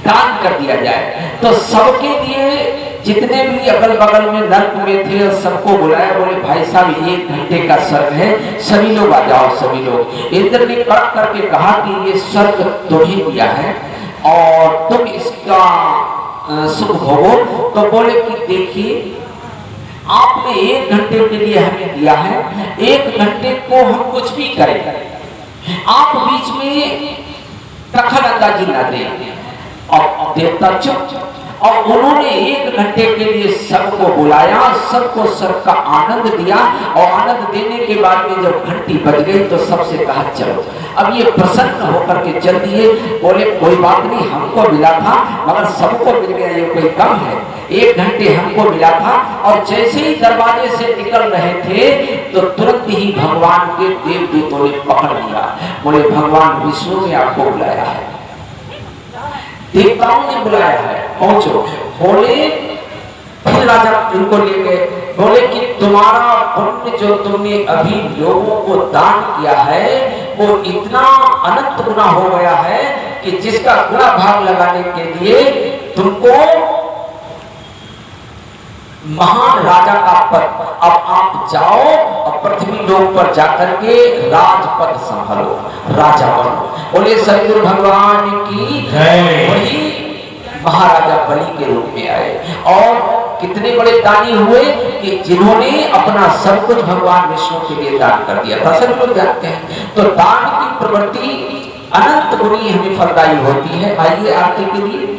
दान कर दिया जाए। तो सबके लिए जितने भी अगल बगल में नर्क में थे सबको बुलाया, बोले भाई साहब 1 घंटे का स्वर्ग है, सभी लोग आ जाओ। सभी लोग, इंद्र ने कड़क करके कहा कि ये स्वर्ग तुम्हें दिया है और तुम इसका सुख भोगो। तो बोले कि देखिए आपने 1 घंटे के लिए हमें दिया है, 1 घंटे को हम कुछ भी करें, आप बीच में दखल अंदाजी न दें। और देवता चुप, और उन्होंने 1 घंटे के लिए सबको बुलाया, सबको सबका आनंद दिया और आनंद देने के बाद में जब घंटी बज गई तो सबसे कहा चलो। अब ये प्रसन्न होकर के चल दिए, बोले कोई बात नहीं, हमको मिला था मगर सबको मिल गया, ये कोई कम है। 1 घंटे हमको मिला था। और जैसे ही दरवाजे से निकल रहे थे तो तुरंत ही भगवान के देवदूतों ने पकड़ लिया, बोले भगवान विष्णु ने आपको बुलाया है, देवताओं ने बुलाया है, पहुंचो। बोले फिर राजा इनको ले गए, बोले कि तुम्हारा पुण्य जो तुमने अभी लोगों को दान किया है वो इतना अनंत गुना हो गया है कि जिसका गुना भाग लगाने के लिए तुमको महान राजा का पद, अब आप जाओ और पृथ्वी लोक पर जाकर के राजपद संभालो, राजा बनो। बोले सतगुरु भगवान की जय। वही महाराजा बलि के रूप में आए और कितने बड़े दानी हुए कि जिन्होंने अपना सब कुछ भगवान विष्णु के लिए दान कर दिया था। सभी लोग जानते हैं। तो दान की प्रवृत्ति अनंत गुनी हमें फलदायी होती है। आइए आरती के लिए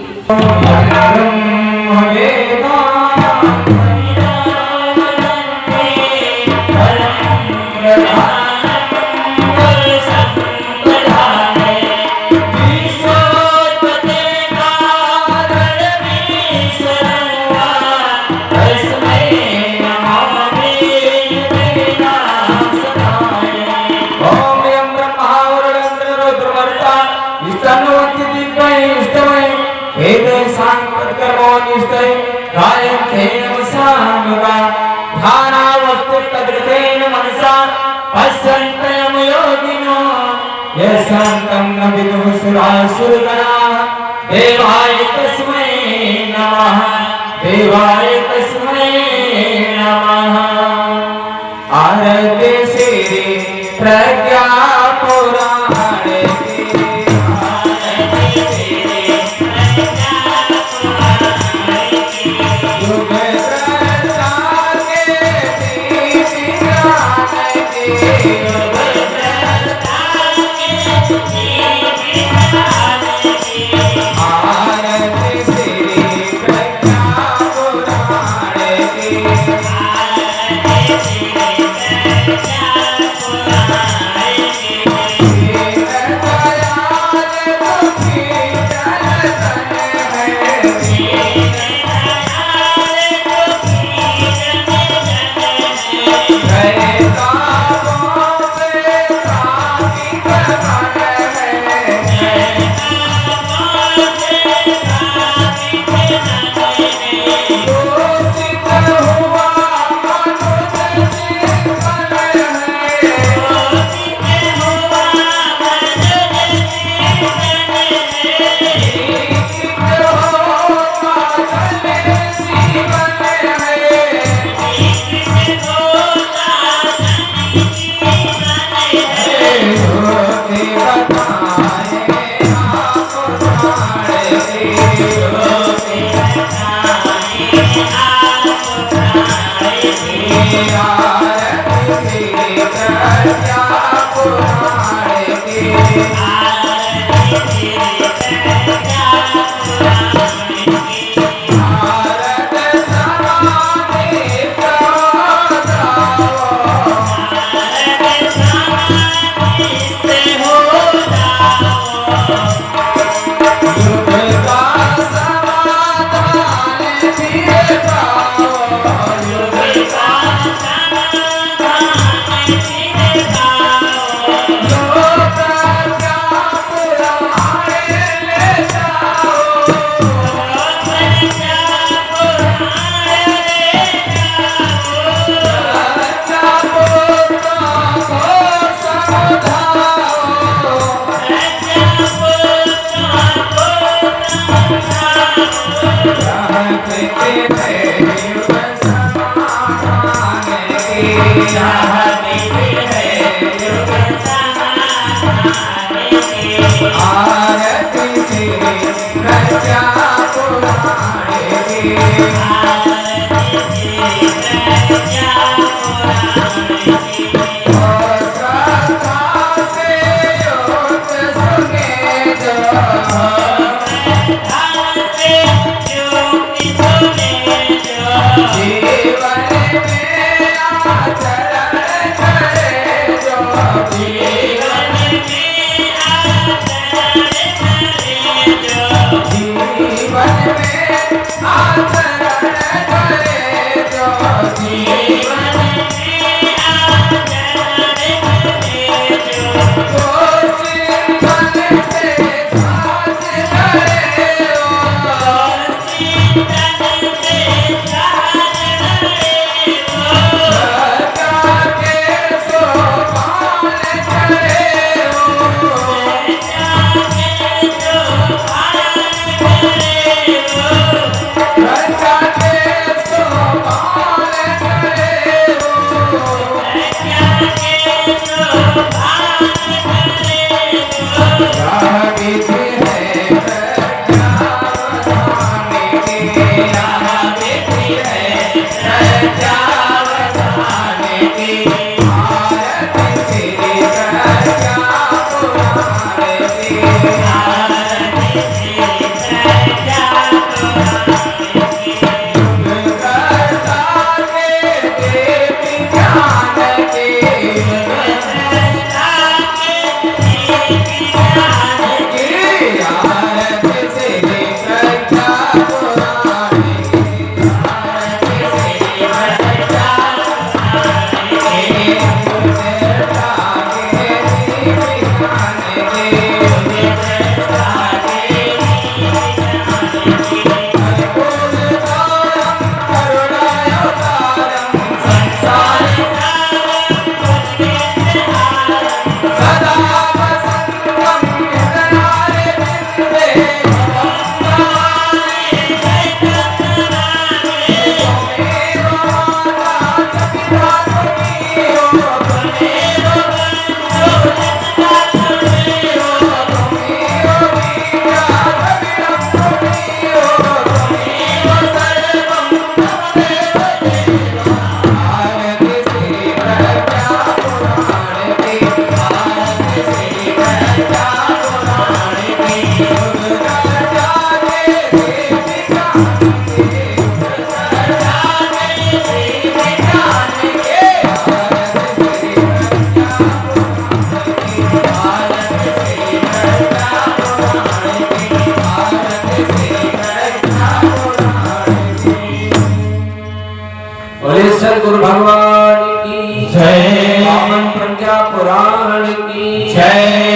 देवाय तस्मै नमः, देवाय तस्मै नमः। आरते श्री प्रज्ञा पुराणे you बोले सद्गुरु भगवान की जय। वामन प्रज्ञा पुराण की जय।